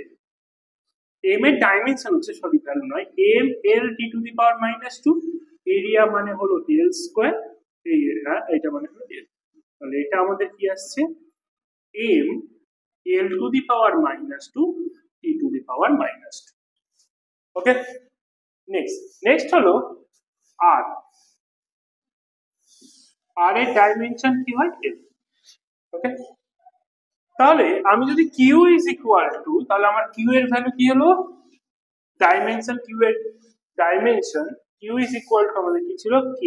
m এর dimension হচ্ছে, সরি ভ্যালু নয়, m l t to the power minus 2, area মানে হলো l স্কয়ার, এটা মানে হলো l, তাহলে এটা আমাদের কি আসছে m l to the power minus 2 t to the power minus 2। Okay, next হলো r এর ডাইমেনশন কি হয় l। ওকে, তাহলে আমি যদি q is equal to, তাহলে আমার q এর ভ্যালু কি হলো, ডাইমেনশন q এর dimension q is equal to আমাদের কি ছিল k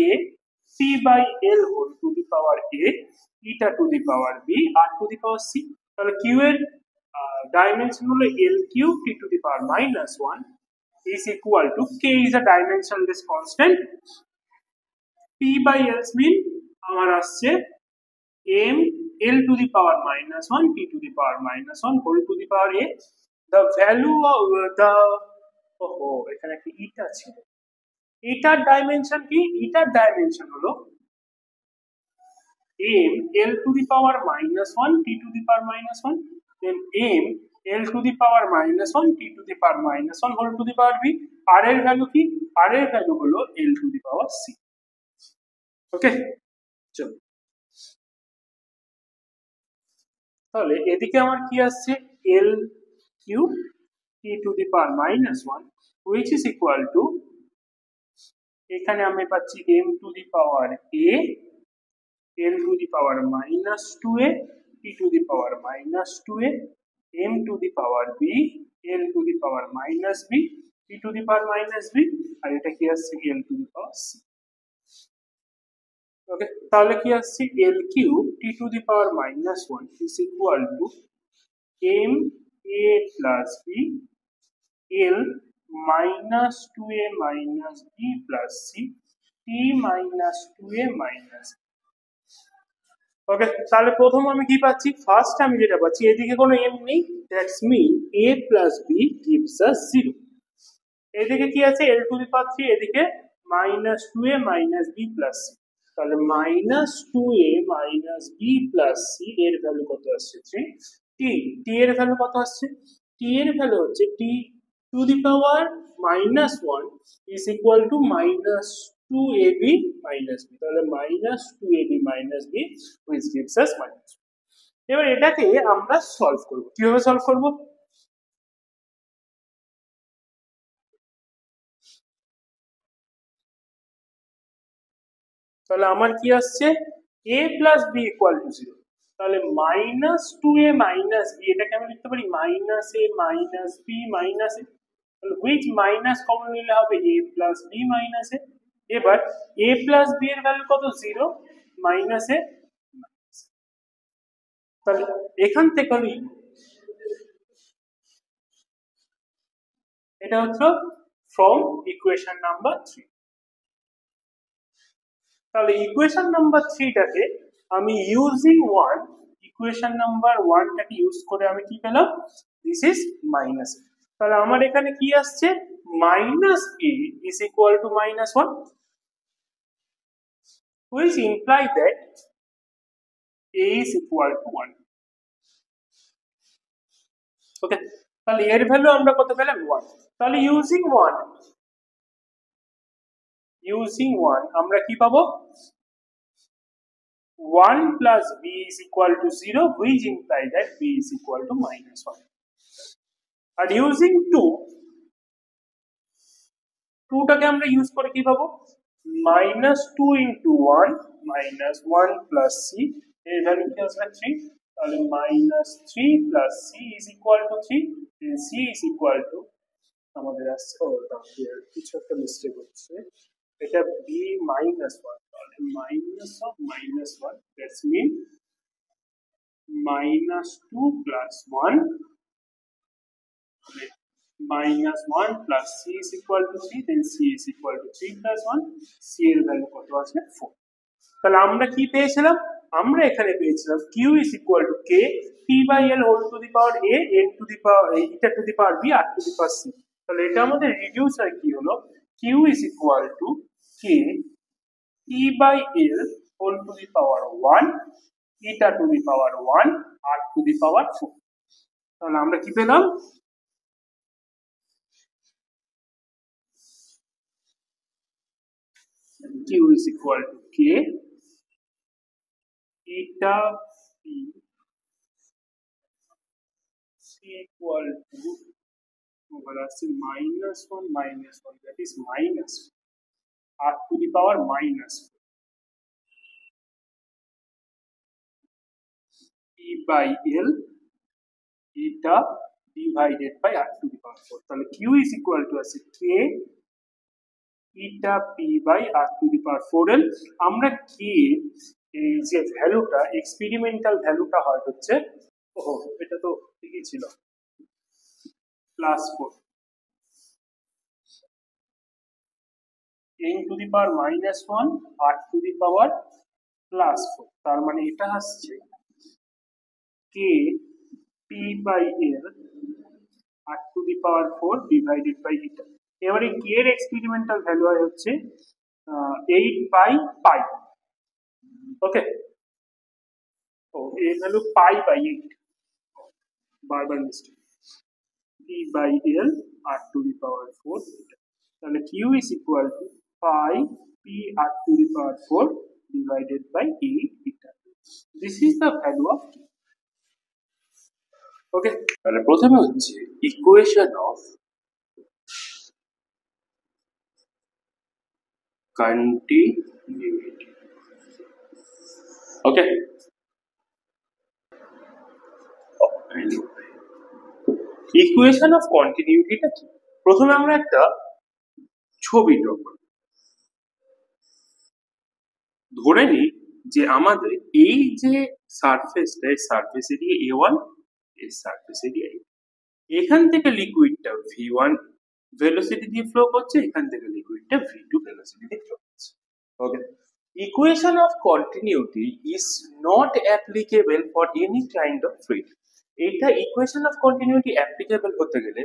p by l whole to the power a eta to the power b r to the power c। তাহলে q এর ডাইমেনশন হলো l cube t to the power minus 1 is equal to k is a dimensionless constant, p by l mean আমার আসছে m l to the power minus 1 t to the power minus 1 whole to the power a। the value of the এখানে একটা ইটা ছিল, এটার dimension কি, এটার dimension হলো m l to the power minus 1 t to the power minus 1 then m l to the power minus 1 t to the power minus 1 whole to the power b। r এর value কি, r এর value হলো l to the power c। ওকে, চলো তাহলে এদিকে আমার কি আসছে l cube t to the power minus 1 which is equal to, এখানে আমি পাচ্ছি m to the power a l to the power minus 2a t to the power minus 2a m to the power b l to the power minus b t to the power minus b, আর এটা কি আসছে l to the power c। ওকে, তাহলে কি আসছে l cube t to the power minus 1 is equal to m a plus b l minus 2a minus b plus c t minus 2a minus b। ওকে, তাহলে প্রথম আমি কি পাচ্ছি, first আমি যেটা পাচ্ছি এদিকে কোনো m নেই, that's mean a plus b gives us 0। এদিকে কি আছে l to the power 3, এদিকে minus 2a minus b plus c, তাহলে minus 2a minus b plus c এর ভ্যালু কত আসছে 3, t এর ভ্যালু কত আসছে, t এর ভ্যালু হচ্ছে t to the power minus 1 is equal to minus 2ab minus b, তাহলে minus 2ab minus b which gives us minus 2। এবার এটাকে আমরা সলভ করব, কিভাবে সলভ করব, তাহলে আমার কি আসছে a plus b equal to 0, তাহলে minus 2a minus b এটাকে আমি লিখতে পারি minus a minus b minus a, তাহলে which minus কমন নিলে হবে a plus b minus a। এবার a plus b এর ভ্যালু কত 0 minus a, তাহলে এখান থেকে এটা হচ্ছে ফ্রম ইকুয়েশন নাম্বার 3। তাহলে ইকুয়েশন নাম্বার 3 টাকে আমি ইউজিং 1, ইকুয়েশন নাম্বার 1 টাকে ইউজ করে আমি কি পেলাম, দিস ইজ মাইনাস। তাহলে আমার এখানে কি আসছে minus a is equal to minus 1 which imply that a is equal to 1। ওকে, তাহলে এর ভ্যালু আমরা কত পেলাম 1। তাহলে ইউজিং 1 আমরা কি পাবো 1 plus b is equal to 0, which implies that b is equal to -1. R using 2 টাকে আমরা ইউজ করে কি পাবো -2 into 1 -1 plus c এর ভ্যালু কি আসবে 3। তাহলে -3 plus c is equal to 3, then c is equal to আমাদের আসছে কিছু একটা মিস্টেক হচ্ছে, এটা b -1, তাহলে -1 that's mean -2 plus 1 -1 plus c is equal to 3, then c is equal to 3 plus 1, c এর ভ্যালু কত আছে 4। তাহলে আমরা কি পেয়েছিলাম আমরা এখানে পেয়েছিলাম q is equal to k p by l whole to the power a n to the power eta to the power b r to the power c। তাহলে এটা আমাদের রিডিউসার কি হলো q is equal to k p by l whole to the power 1 eta to the power 1 r to the power 4। তাহলে আমরা কি পেলাম q is equal to k eta p c equal to -1 that is minus r to the power p by l eta divided by r to the power 4। তাহলে q is equal to আছে k eta p by r to the power 4l। আমরা k এই যে ভ্যালুটা experimental ভ্যালুটা হয় হচ্ছে এটা তো ঠিকই ছিল +4 n to the power -1 r to the power +4। তার মানে এটা আসছে k p by l r to the power 4 divided by eta। এবারে k এর এক্সপেরিমেন্টাল ভ্যালু হয় হচ্ছে 8 by pi। ওকে এর ভ্যালু pi by 8 বারবার mistake p by l r to the power 4। তাহলে q is equal to pi p r to the power 4 divided by 8 eta। This is the value of k। ওকে তাহলে প্রথমে হচ্ছে equation of continuity. Okay equation of কন্টিনিউইটিটা কি প্রথমে আমরা একটা ছবি ড্র করব। ধরে নিই যে আমাদের এই যে সারফেসটা এই সারফেস এরিয়া a1 এই সারফেস এরিয়া এখান থেকে লিকুইডটা v1 ভেলোসিটি দিয়ে ফ্লো করছে, এখান থেকে লিকুইডটা v2 ভেলোসিটি দিয়ে ফ্লো করছে। Okay equation of continuity is not applicable for any kind of fluid. এটা ইকুয়েশন অফ কন্টিনিউইটি অ্যাপ্লিকেবল হতে গেলে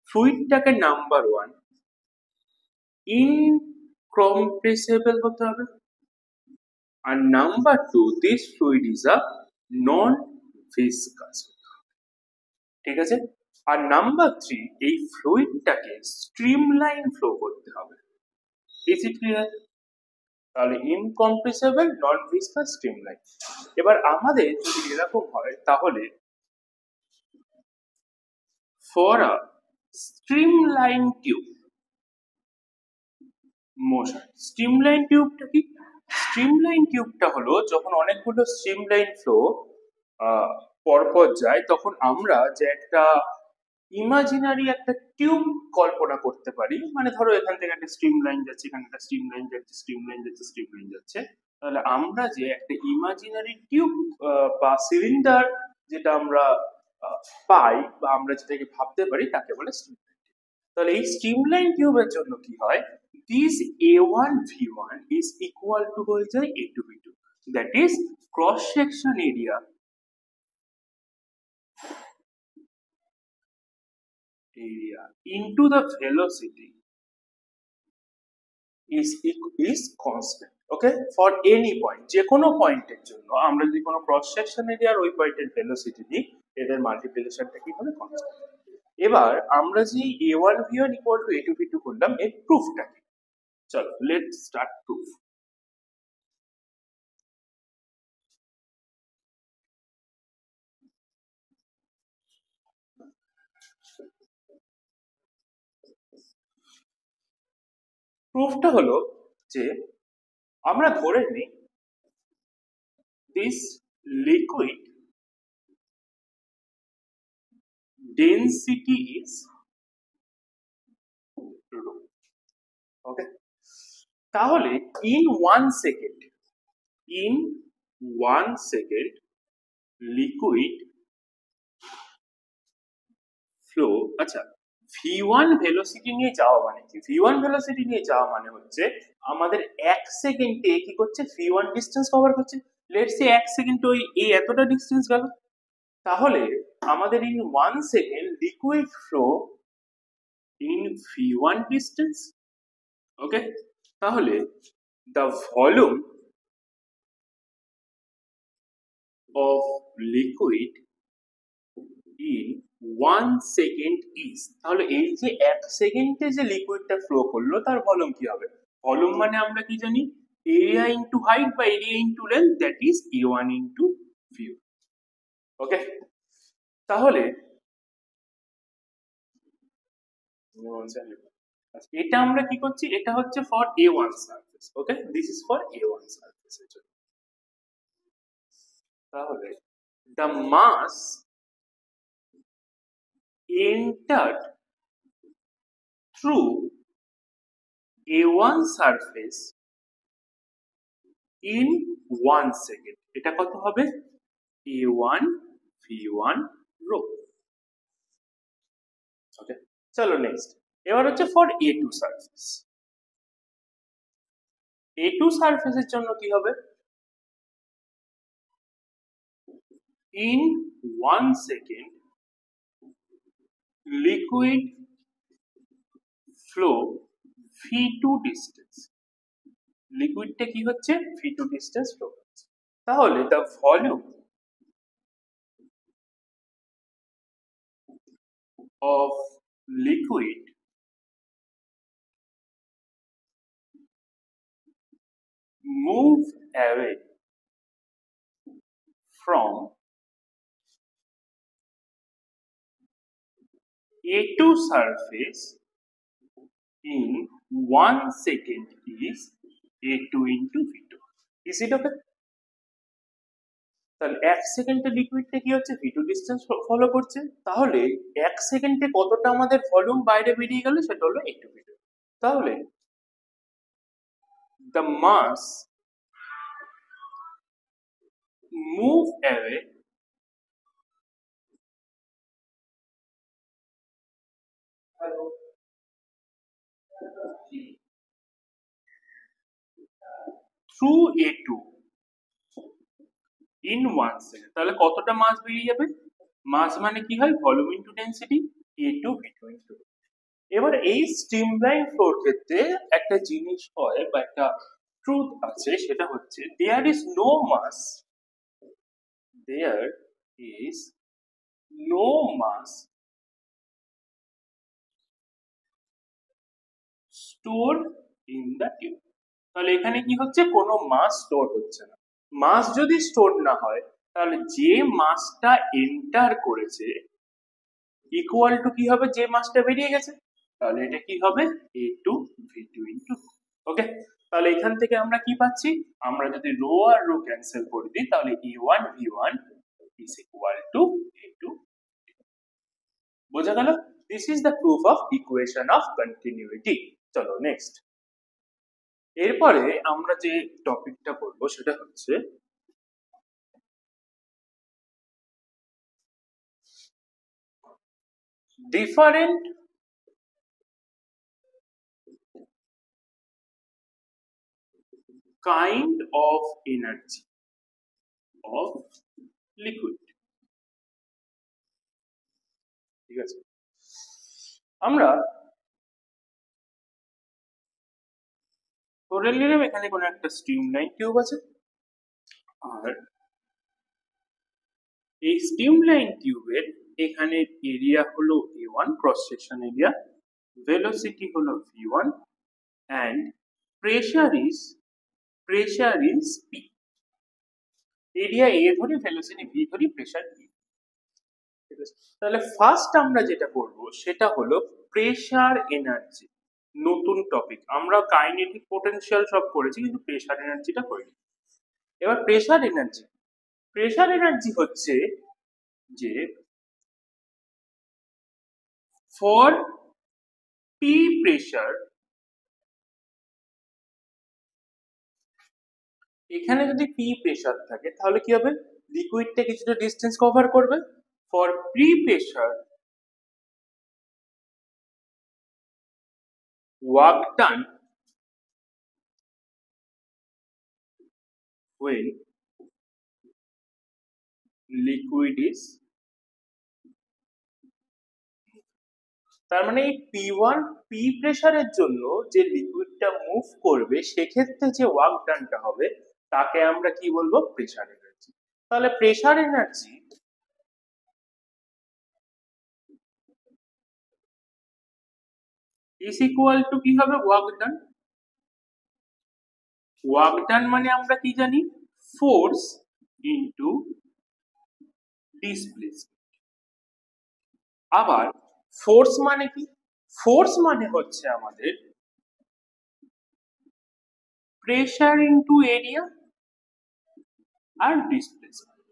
ফ্লুইডটাকে নাম্বার 1 ইনকম্প্রেসিবল হতে হবে, আর number 2 this fluid is a non viscous. ঠিক আছে আর নাম্বার 3 এই ফ্লুইডটাকে স্ট্রিমলাইন ফ্লো করতে হবে। Is it clear? তাহলে ইনকম্প্রেসিবল নন ভিসকাস স্ট্রিমলাইন। এবার আমাদের যদি এরকম হয় তাহলে for a streamline tube motion. Streamline টিউবটা কি স্ট্রিমলাইন টিউবটা হলো যখন অনেকগুলো স্ট্রিমলাইন ফ্লো পরপর যায় তখন আমরা যে একটা ইমাজিনারি একটা টিউব কল্পনা করতে পারি, মানে ধরো এখান থেকে একটা স্ট্রিম লাইন যাচ্ছে, এখানে একটা স্ট্রিম লাইন যাচ্ছে, স্ট্রিম লাইন যাচ্ছে, স্ট্রিম লাইন যাচ্ছে, তাহলে আমরা যে একটা ইমাজিনারি টিউব বা সিলিন্ডার যেটা আমরা পাই বা আমরা যেটাকে ভাবতে পারি তাকে বলে স্ট্রিম লাইন। তাহলে এই স্ট্রিম লাইন টিউবের জন্য কি হয় this a1 v1 is equal to হয়ে যায় a2 v2, that is cross section area into the velocity is constant. Okay, for any point যে কোনো পয়েন্টের জন্য আমরা যদি কোনো ক্রস সেকশন এরিয়ার ওই পয়েন্টের ভেলোসিটি নিই এদের মাল্টিপ্লিকেশনটা কি হবে কনস্ট্যান্ট। এবার আমরা যে A1V1 = A2V2 করলাম এর প্রুফটা কি? চলো লেট স্টার্ট প্রুফ। প্রুফটা হলো যে আমরা ধরে নিই this liquid density is rho. Okay, তাহলে in 1 second লিকুইড ফ্লো, আচ্ছা v1 ভেলোসিটি নিয়ে যাওয়া মানে কি? v1 ভেলোসিটি নিয়ে যাওয়া মানে হচ্ছে আমাদের 1 সেকেন্ডে কি করছে, v1 ডিসটেন্স কভার করছে। লেটস সে 1 সেকেন্ডে ওই এতটা ডিসটেন্স গেল, তাহলে আমাদের in 1 second liquid flow in v1 distance. Okay, তাহলে the volume of liquid in 1 second is, তাহলে এই যে 1 সেকেন্ডে যে লিকুইডটা ফ্লো করলো তার ভলিউম কি হবে? ভলিউম মানে আমরা কি জানি, এরিয়া ইনটু হাইট বা area into length, that is A1 into V1। ওকে, তাহলে এটা আমরা কি করছি, এটা হচ্ছে for A1 surface. Okay, this is for A1 surface এর জন্য। তাহলে the mass entered through A1 surface in 1 second, এটা কত হবে? A1 V1 rho। ওকে, চলো নেক্সট। এবার হচ্ছে ফর A2 সারফেস। A2 সারফেসের জন্য কি হবে? in 1 second liquid flow V2 distance, লিকুইডটা কি হচ্ছে, V2 ডিস্টেন্স ফ্লো করছে। তাহলে the volume of liquid move away from A2 surface in 1 second is A2 into V2। Is it okay? তাহলে 1 সেকেন্ডে লিকুইডটা কি হচ্ছে, V2 ডিসটেন্স ফলো করছে। তাহলে 1 সেকেন্ডে কতটা আমাদের ভলিউম বাইরে বেরিয়ে গেল, সেটা হলো A2 V2। তাহলে the mass move away through A2 in 1 second, তাহলে কতটা মাস বেরিয়ে যাবে? মাস মানে কি হয়, volume into density, A2 V2 into. এবার এই স্ট্রিমলাইন ফ্লোর ক্ষেত্রে একটা জিনিস হয় বা একটা ট্রুথ আছে, সেটা হচ্ছে there is no mass, there is no mass stored in the tube। তাহলে এখানে কি হচ্ছে, কোনো মাস স্টোর হচ্ছে না। মাস যদি স্টোর না হয়, তাহলে যে মাসটা এন্টার করেছে ইকুয়াল টু কি হবে, যে মাসটা বেরিয়ে গেছে। তাহলে এটা কি হবে, A2 V2 ইনটু। ওকে, তাহলে এখান থেকে আমরা কি পাচ্ছি, আমরা যদি রো আর রো ক্যান্সেল করে দিই, তাহলে A1 V1 is equal to A2। বোঝা গেল? This is the proof of equation of continuity. চলো নেক্সট। এরপরে আমরা যে টপিকটা পড়বো সেটা হচ্ছে different kind of energy of liquid. ঠিক আছে, আমরা ধরে নিলাম এখানে কোনো একটা স্ট্রিমলাইন টিউব আছে, আর এই স্ট্রিমলাইন টিউবের এখানে এরিয়া হলো a1 cross section area, velocity হলো v1 and pressure is p। Area a ধরি, ভেলোসিটি v ধরি, প্রেসার p। তাহলে ফার্স্ট আমরা যেটা করব সেটা হলো প্রেসার এনার্জি। নতুন টপিক, আমরা কাইনেটিক পোটেনশিয়াল সব করেছি কিন্তু প্রেসার এনার্জিটা করিনি। এবার প্রেসার এনার্জি হচ্ছে যে ফর পি প্রেসার, এখানে যদি পি প্রেসার থাকে তাহলে কি হবে, লিকুইডটা কিছুটা ডিস্টেন্স কভার করবে। For pre pressure work done when liquid is, তার মানে এই P1 পি প্রেসারের জন্য যে লিকুইডটা মুভ করবে সেক্ষেত্রে যে ওয়ার্ক ডানটা হবে তাকে আমরা কি বলবো, প্রেসার এনার্জি। তাহলে pressure energy is equal to কি হবে, ওয়ার্ক ডান। ওয়ার্ক ডান মানে আমরা কি জানি, ফোর্স ইনটু ডিসপ্লেসমেন্ট। আবার ফোর্স মানে কি, ফোর্স মানে হচ্ছে আমাদের প্রেসার ইনটু এরিয়া আর ডিসপ্লেসমেন্ট।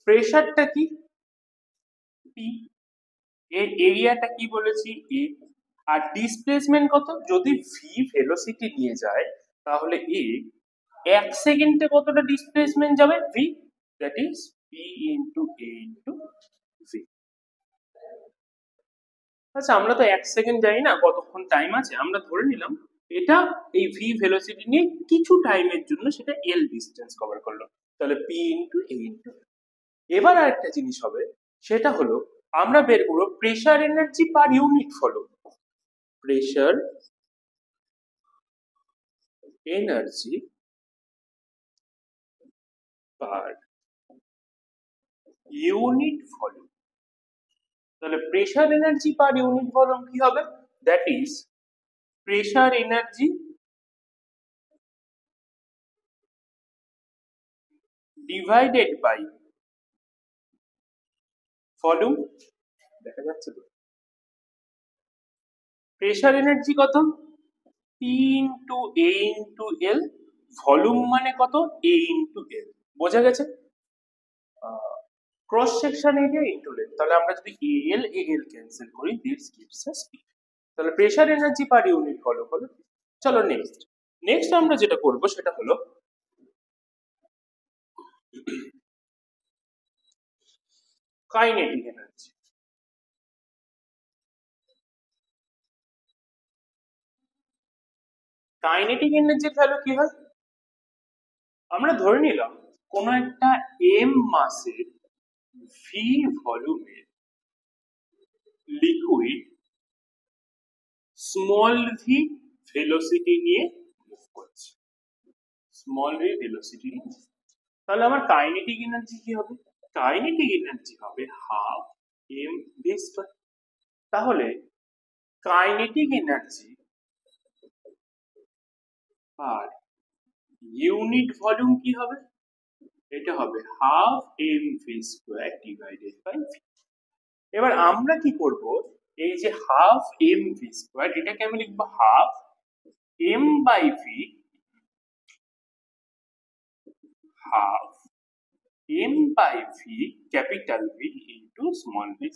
প্রেসারটা কি পি, এর এরিয়াটা কি বলেছি এ, আর ডিসপ্লেসমেন্ট কত, যদি ভি ভেলোসিটি নিয়ে যায় তাহলে এ 1 সেকেন্ডে কতটা ডিসপ্লেসমেন্ট যাবে, V, that is P into A into V. আচ্ছা আমরা তো 1 সেকেন্ড জানি না কতক্ষণ টাইম আছে, আমরা ধরে নিলাম এটা এই ভি ভেলোসিটি নিয়ে কিছু টাইমের জন্য সেটা এল ডিস্টেন্স কভার করলো, তাহলে পি ইনটু এ ইনটু। এবার আরেকটা জিনিস হবে, সেটা হলো আমরা বের করবো pressure energy per unit volume. Pressure energy per unit volume. তাহলে pressure energy per unit volume কি হবে, that is pressure energy divided by volume. দেখা যাচ্ছে তো, প্রেসার এনার্জি কত, P into A into L, volume মানে কত, এ ইনটু এল। বোঝা গেছে, cross section area into length. তাহলে আমরা যদি এ এল ক্যান্সেল করি, দিস গিভস আস পি। তাহলে pressure energy per unit volume হলো। চলো নেক্সট আমরা যেটা করব সেটা হলো কাইনেটিক এনার্জি। কাইনেটিক এনার্জির ভ্যালু কি হয়, আমরা ধরে নিলাম কোন একটা এম মাসের ভি ভলিউমের লিকুইড স্মল ভি ভেলোসিটি নিয়ে মুভ করছে, স্মল ভি ভেলোসিটি নিয়ে। তাহলে আমার কাইনেটিক এনার্জি কি হবে, কাইনেটিক এনার্জি হবে হাফ এম ভি স্কয়ার। তাহলে কাইনেটিক এনার্জি আর ইউনিট ভলিউম কি হবে, এটা হবে half m v square divided by v. এবার আমরা কি করব, এই যে হাফ এম ভি স্কয়ার এটাকে আমি লিখবো half m by v, half m by v capital v into small v.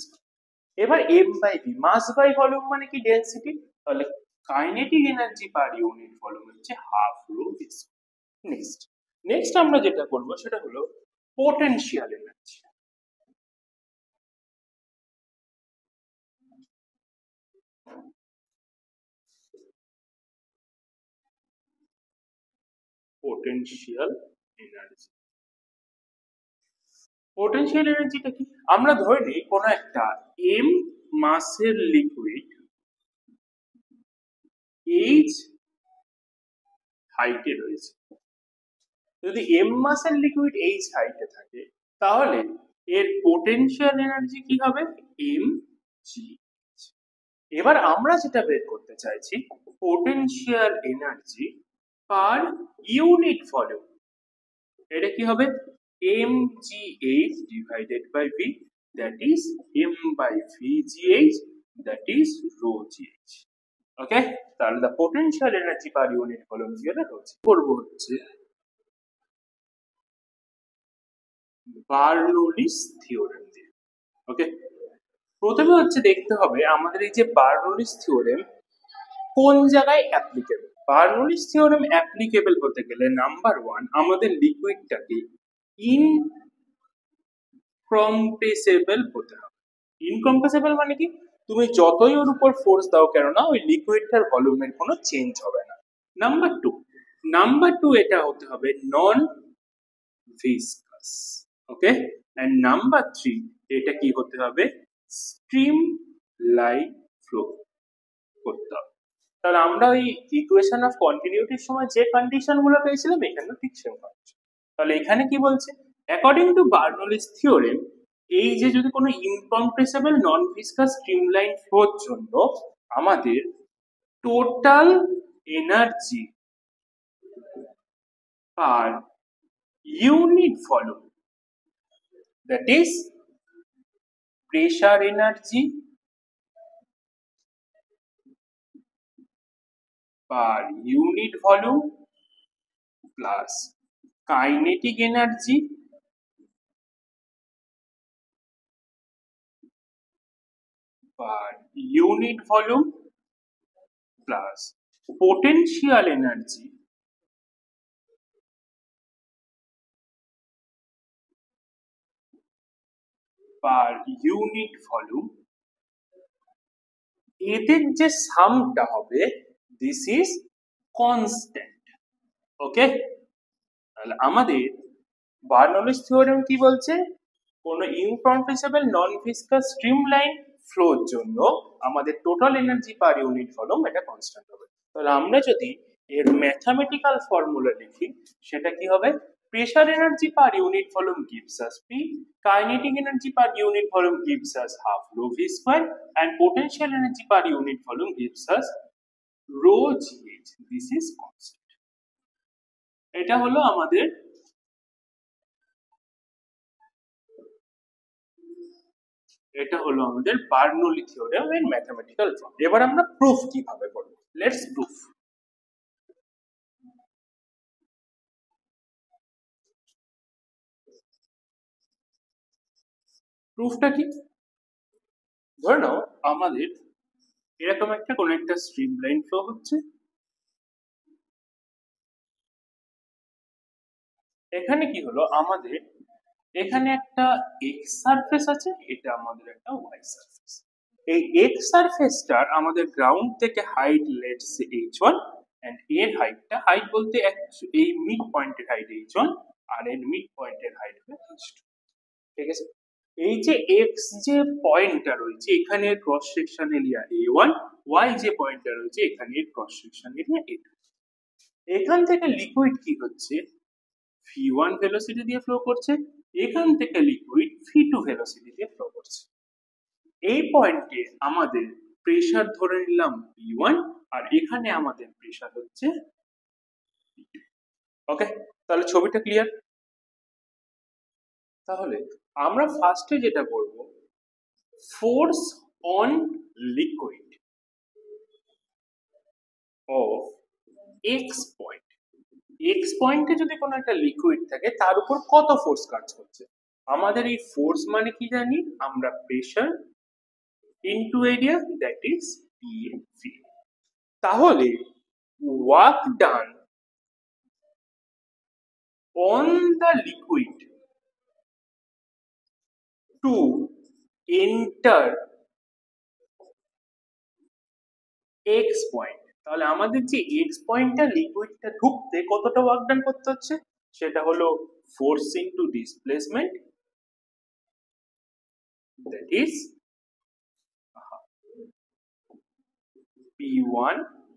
এবার m by v mass by volume মানে কি ডেনসিটি, তাহলে kinetic energy per unit volume হচ্ছে হাফ রো ভি। নেক্সট আমরা যেটা করব সেটা হলো potential energy. Potential energy, potential এনার্জিটা কি, আমরা ধরে নিই কোন একটা এম মাসের লিকুইড এইচ হাইটে রয়েছে, যদি m মাসের লিকুইড h হাইটে থাকে তাহলে এর পোটেনশিয়াল এনার্জি কি হবে mg। এবার আমরা যেটা বের করতে চাইছি potential energy per unit volume, এটা কি হবে mgh divided by v, that is m by vgh, that is rho gh। ওকে, তাহলে the potential energy per unit volume কি হবে, রো জি। করব হচ্ছে বার্নৌলিস থিওরেম দিয়ে। ওকে, প্রথমে হচ্ছে দেখতে হবে আমাদের এই যে বার্নৌলিস থিওরেম কোন জায়গায় অ্যাপ্লিকেবল। বার্নৌলিস থিওরেম অ্যাপ্লিকেবল হতে গেলে নাম্বার 1 আমাদের লিকুইডটাকে ইনকম্প্রেসেবল হতে হবে। ইনকম্প্রেসেবল মানে কি, তুমি যতই ওর উপর ফোর্স দাও কেন না ওই লিকুইডটার ভলিউমের কোনো চেঞ্জ হবে না। নাম্বার টু এটা হতে হবে নন ভিসকাস। ওকে, এন্ড নাম্বার 3 এটা কি হতে হবে, স্ট্রিম লাইন ফ্লো করতে হবে। তাহলে আমরা ওই ইকুয়েশন অফ কন্টিনিউটির সময় যে কন্ডিশন গুলো পেয়েছিলাম এখানে ঠিক সেম কন্ডিশন। তাহলে এখানে কি বলছে, অ্যাকর্ডিং টু বার্নৌলিস থিওরেম এই যে যদি কোনো ইনকম্প্রেসেবল নন ভিসকাস স্ট্রিমলাইন ফ্লোর জন্য আমাদের total energy per unit volume, that is pressure energy per unit volume plus kinetic energy per unit volume plus potential energy per unit volume, এদের যে সামটা হবে দিস ইজ কনস্ট্যান্ট। ওকে, তাহলে আমাদের বার্নৌলিস থিওরেম কি বলছে, কোনো ইনকম্প্রেসেবল নন ভিসকাস স্ট্রিমলাইন ফ্লোর জন্য আমাদের total energy per unit volume এটা কনস্ট্যান্ট হবে। তাহলে আমরা যদি এর ম্যাথমেটিক্যাল ফর্মুলা লিখি সেটা কি হবে, pressure energy per unit volume gives us P, kinetic energy per unit volume gives us half rho v square, and potential energy per unit volume gives us rho gh. This is constant. এটা হলো আমাদের Bernoulli theorem এর mathematical form. এবার আমরা proof কিভাবে করব, let's proof. প্রুফটা কি, ধরে নাও আমাদের এরকম একটা কোন একটা স্ট্রিমলাইন ফ্লো হচ্ছে, এখানে কি হলো আমাদের এখানে একটা এক্স সারফেস আছে, এটা আমাদের একটা ওয়াই সারফেস। এই এক্স সারফেসটার আমাদের গ্রাউন্ড থেকে height let's say h1 and এর হাইটটা, হাইট বলতে এই মিড পয়েন্টের হাইট h1 আর এর মিড পয়েন্টের হাইট h2। ঠিক আছে, এই যে এক্স যে পয়েন্টটা রয়েছে এখানে cross section area a1, Y যে পয়েন্টটা রয়েছে এখানে ক্রস সেকশন এরিয়া a2। এখান থেকে লিকুইড কি হচ্ছে v1 ভেলোসিটি দিয়ে ফ্লো করছে, এখান থেকে লিকুইড v2 ভেলোসিটি দিয়ে ফ্লো করছে। এই পয়েন্টে আমাদের প্রেসার ধরে নিলাম p1 আর এখানে আমাদের প্রেসার হচ্ছে p2। ওকে, তাহলে ছবিটা ক্লিয়ার। তাহলে আমরা ফার্স্টে যেটা করব, force on liquid of x point, x পয়েন্টে যদি কোনো একটা লিকুইড থাকে তার উপর কত ফোর্স কাজ করছে, আমাদের এই ফোর্স মানে কি জানি আমরা, pressure into area, that is PV। তাহলে work done on the liquid to enter x point, তাহলে আমাদের যে এক্স পয়েন্টটা লিকুইডটা ঢুকতে কতটা ওয়ার্ক ডান করতে হচ্ছে, সেটা হলো force into displacement, that is P1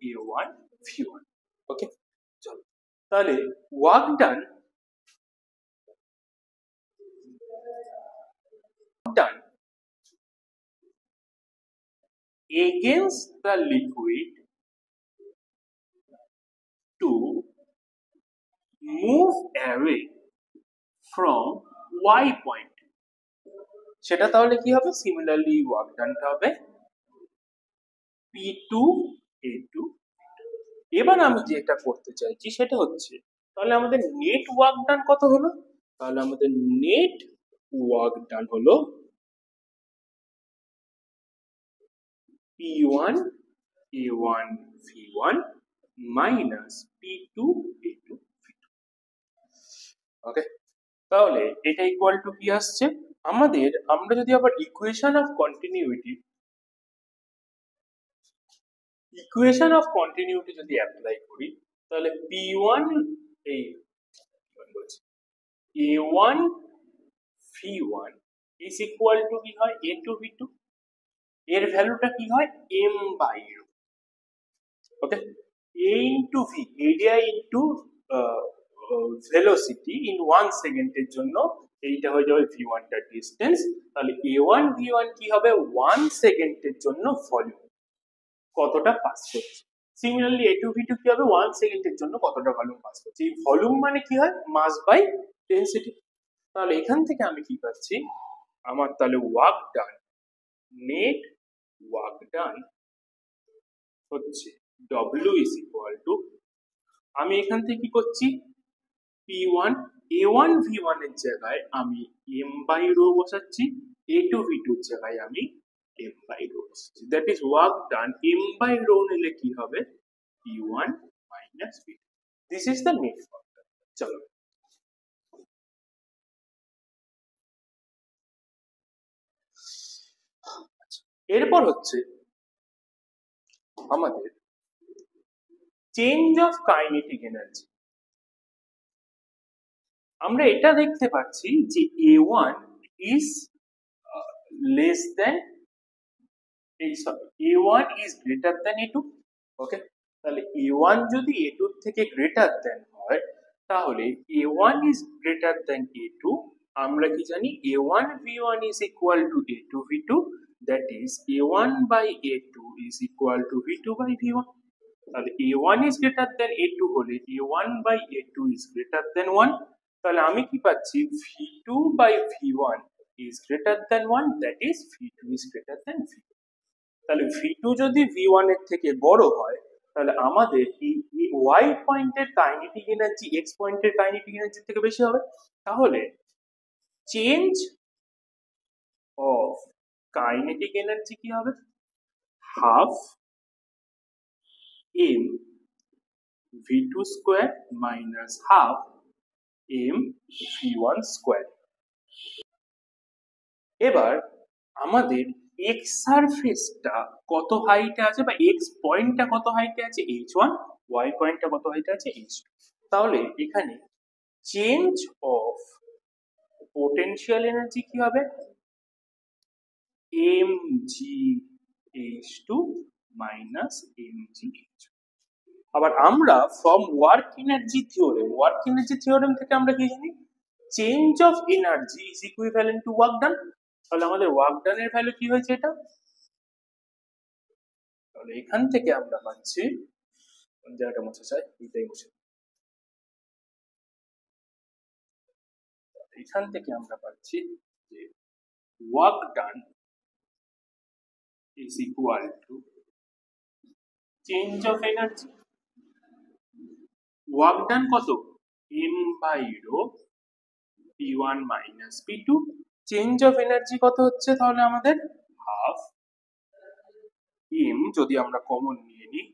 A1 V1। ওকে, চলো তাহলে work done against the liquid to move away from y point, সেটা তাহলে কি হবে? সিমিলারলি ওয়ার্ক ডানটা হবে P2 A2। এবার আমি যেটা করতে চাইছি সেটা হচ্ছে, তাহলে আমাদের নেট ওয়ার্ক ডান কত হলো? তাহলে আমাদের নেট ওয়ার্ক ডান হলো P1 A1 V1 minus P2 A2 V2। ওকে, তাহলে এটা ইকুয়াল টু কি আসছে আমাদের? আমরা যদি আবার ইকুয়েশন অফ কন্টিনিউটি যদি অ্যাপ্লাই করি, তাহলে P1 এই A1 V1 is equal to কি হয়? A2 V2। এর ভ্যালুটা কি হয়? m by rho. Okay, a into v, area into velocity in 1 সেকেন্ডের জন্য এইটা হয়ে যাবে v1 টার ডিসটেন্স। তাহলে a1 v1 কি হবে? 1 সেকেন্ডের জন্য ভলিউম কতটা পাস করছে। সিমিলারলি a2 v2 কি হবে? 1 সেকেন্ডের জন্য কতটা ভলিউম পাস করছে। এই ভলিউম মানে কি হয়? মাস বাই ডেনসিটি। তাহলে এখান থেকে আমি কি পাচ্ছি? আমার তাহলে ওয়ার্ক ডান, নেট ওয়ার্ক ডান হচ্ছে W is equal to, আমি এখান থেকে কি করছি? P1 A1 V1 এর জায়গায় আমি m বাই রো বসাচ্ছি, A2 V2 এর জায়গায় আমি m বাই রো বসাচ্ছি। That is work done m by rho নিলে কি হবে? P1 minus P2। This is the net work done. চলো এরপর হচ্ছে আমাদের চেঞ্জ অফ কাইনেটিক এনার্জি। আমরা এটা দেখতে পাচ্ছি যে A1 is less than A1 is greater than A2। ওকে, তাহলে A1 যদি A2 থেকে গ্রেটার দেন হয়, তাহলে A1 is greater than A2। আমরা কি জানি? A1 V1 is equal to A2 V2, that is A1 by A2 is equal to V2 by V1। তাহলে A1 is greater than A2 হলে A1 by A2 is greater than 1। তাহলে আমি কি পাচ্ছি? V2 by V1 is greater than 1, that is V2 is greater than V1। তাহলে V2 যদি V1 এর থেকে বড় হয়, তাহলে আমাদের এই y পয়েন্টের কাইনেটিক এনার্জি x পয়েন্টের কাইনেটিক এনার্জি থেকে বেশি হবে। তাহলে চেঞ্জ অফ কাইনেটিক এনার্জি কি হবে? Half m V2 square minus half m V1 square. এবার আমাদের x সারফেসটা কত হাইটে আছে, বা x পয়েন্টটা কত হাইটে আছে? h1, y পয়েন্টটা কত হাইটে আছে? h2। তাহলে এখানে চেঞ্জ অফ পোটেনশিয়াল এনার্জি কি হবে? mgh2 minus mgh। আবার আমরা ফ্রম ওয়ার্ক এনার্জি থিওরেম থেকে আমরা কি জানি? Change of energy is equivalent to work done. তাহলে আমাদের ওয়ার্ক ডানের ভ্যালু কি হয়েছে এটা? তাহলে এখান থেকে আমরা পাচ্ছি, জায়গাটা মুছে যায়, এটাই মুছে, এখান থেকে আমরা পাচ্ছি যে work done is equal to change of energy. Work done কত? m by rho P1 minus P2। Change of energy কত হচ্ছে? তাহলে আমাদের হাফ m, যদি আমরা কমন নিয়ে নিই,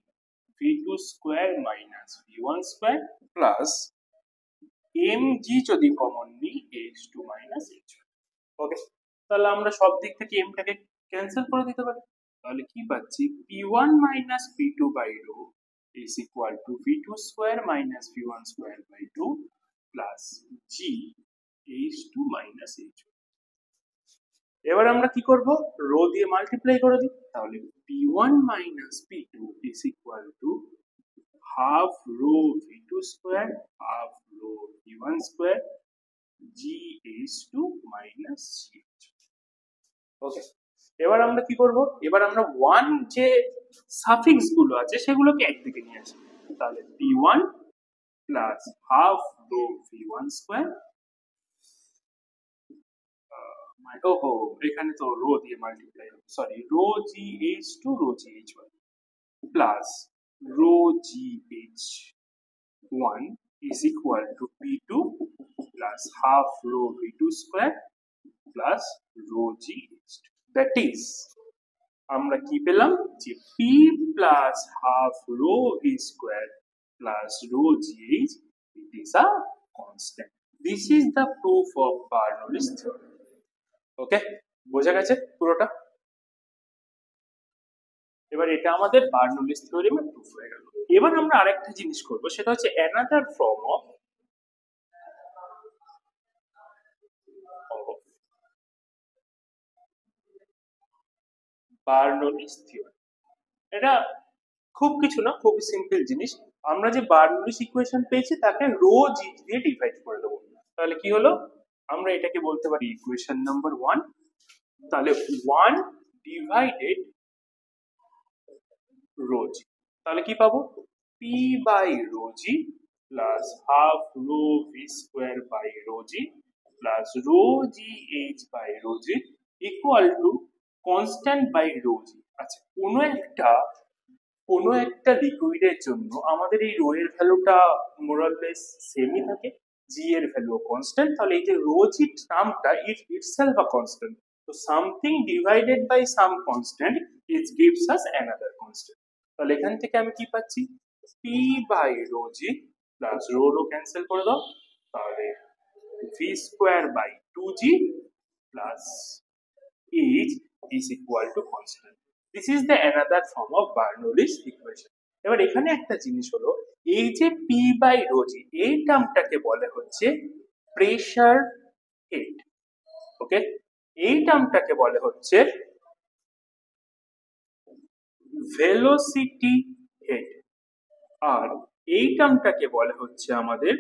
V2 square minus V1 square plus mg যদি কমন নিই h2 মাইনাস h1। ওকে, তাহলে আমরা সব দিক থেকে m টাকে ক্যান্সেল করে দিতে পারি। তাহলে কি পাচ্ছি? P1 minus P2 by rho is equal to V2 square minus V1 square by 2 plus g h2 minus h1। এবার আমরা কি করব? রো দিয়ে মাল্টিপ্লাই করে দিই। তাহলে P1 minus P2 is equal to half rho V2 square half rho V1 square g h2 minus g। Okay, এবার আমরা কি করব, এবার আমরা ওয়ান যে সাফিক্স গুলো আছে সেগুলোকে একদিকে নিয়ে আসি। তাহলে p1 plus half rho v1 square, ওহো এখানে তো রো দিয়ে মাল্টিপ্লাই হবে, sorry, rho g h two rho g h one plus rho gh1 is equal to p2 plus half rho v2 square plus rho gh2, that is আমরা কি পেলাম যে p plus half rho v square plus rho gh, it is a constant. This is the proof of Bernoulli's theorem. ওকে, বোঝা গেছে পুরোটা? এবার এটা আমাদের বার্নৌলিস থিওরেমের প্রুফ হয়ে গেল। এবার আমরা আরেকটা জিনিস করব, সেটা হচ্ছে another form of Bernoulli's theorem. এটা খুব কিছু না, খুব সিম্পল জিনিস। আমরা যে বার্নৌলিস ইকুয়েশন পেয়েছি তাকে রো জি দিয়ে ডিভাইড করে দেবো। তাহলে কি হলো, আমরা এটাকে বলতে পারি ইকুয়েশন নাম্বার 1। তাহলে 1 ডিভাইডেড রো জি, তাহলে কি পাবো, p by rho g plus half rho V square by rho g plus rho g h by rho g equal to constant by rho g. আচ্ছা, কোনো একটা লিকুইডের জন্য আমাদের এই রো এর ভ্যালুটা মোরাললেস সেমই থাকে, জি এর ভ্যালু কনস্ট্যান্ট, তাহলে এই যে রো জি টার্মটা ইটসেলফ আ কনস্ট্যান্ট, তো something divided by some constant it gives us another constant. তাহলে এখান থেকে আমি কি পাচ্ছি, P by rho g plus rho rho cancel করে দাও, তাহলে v square by 2g plus h is equal to constant. This is the another form of Bernoulli's equation. এবার এখানে একটা জিনিস হলো, এই যে p বাই রো জি এই টার্মটাকে বলে হচ্ছে প্রেসার হেড। ওকে, এই টার্মটাকে বলে হচ্ছে ভেলোসিটি হেড, আর এই টার্মটাকে বলে হচ্ছে আমাদের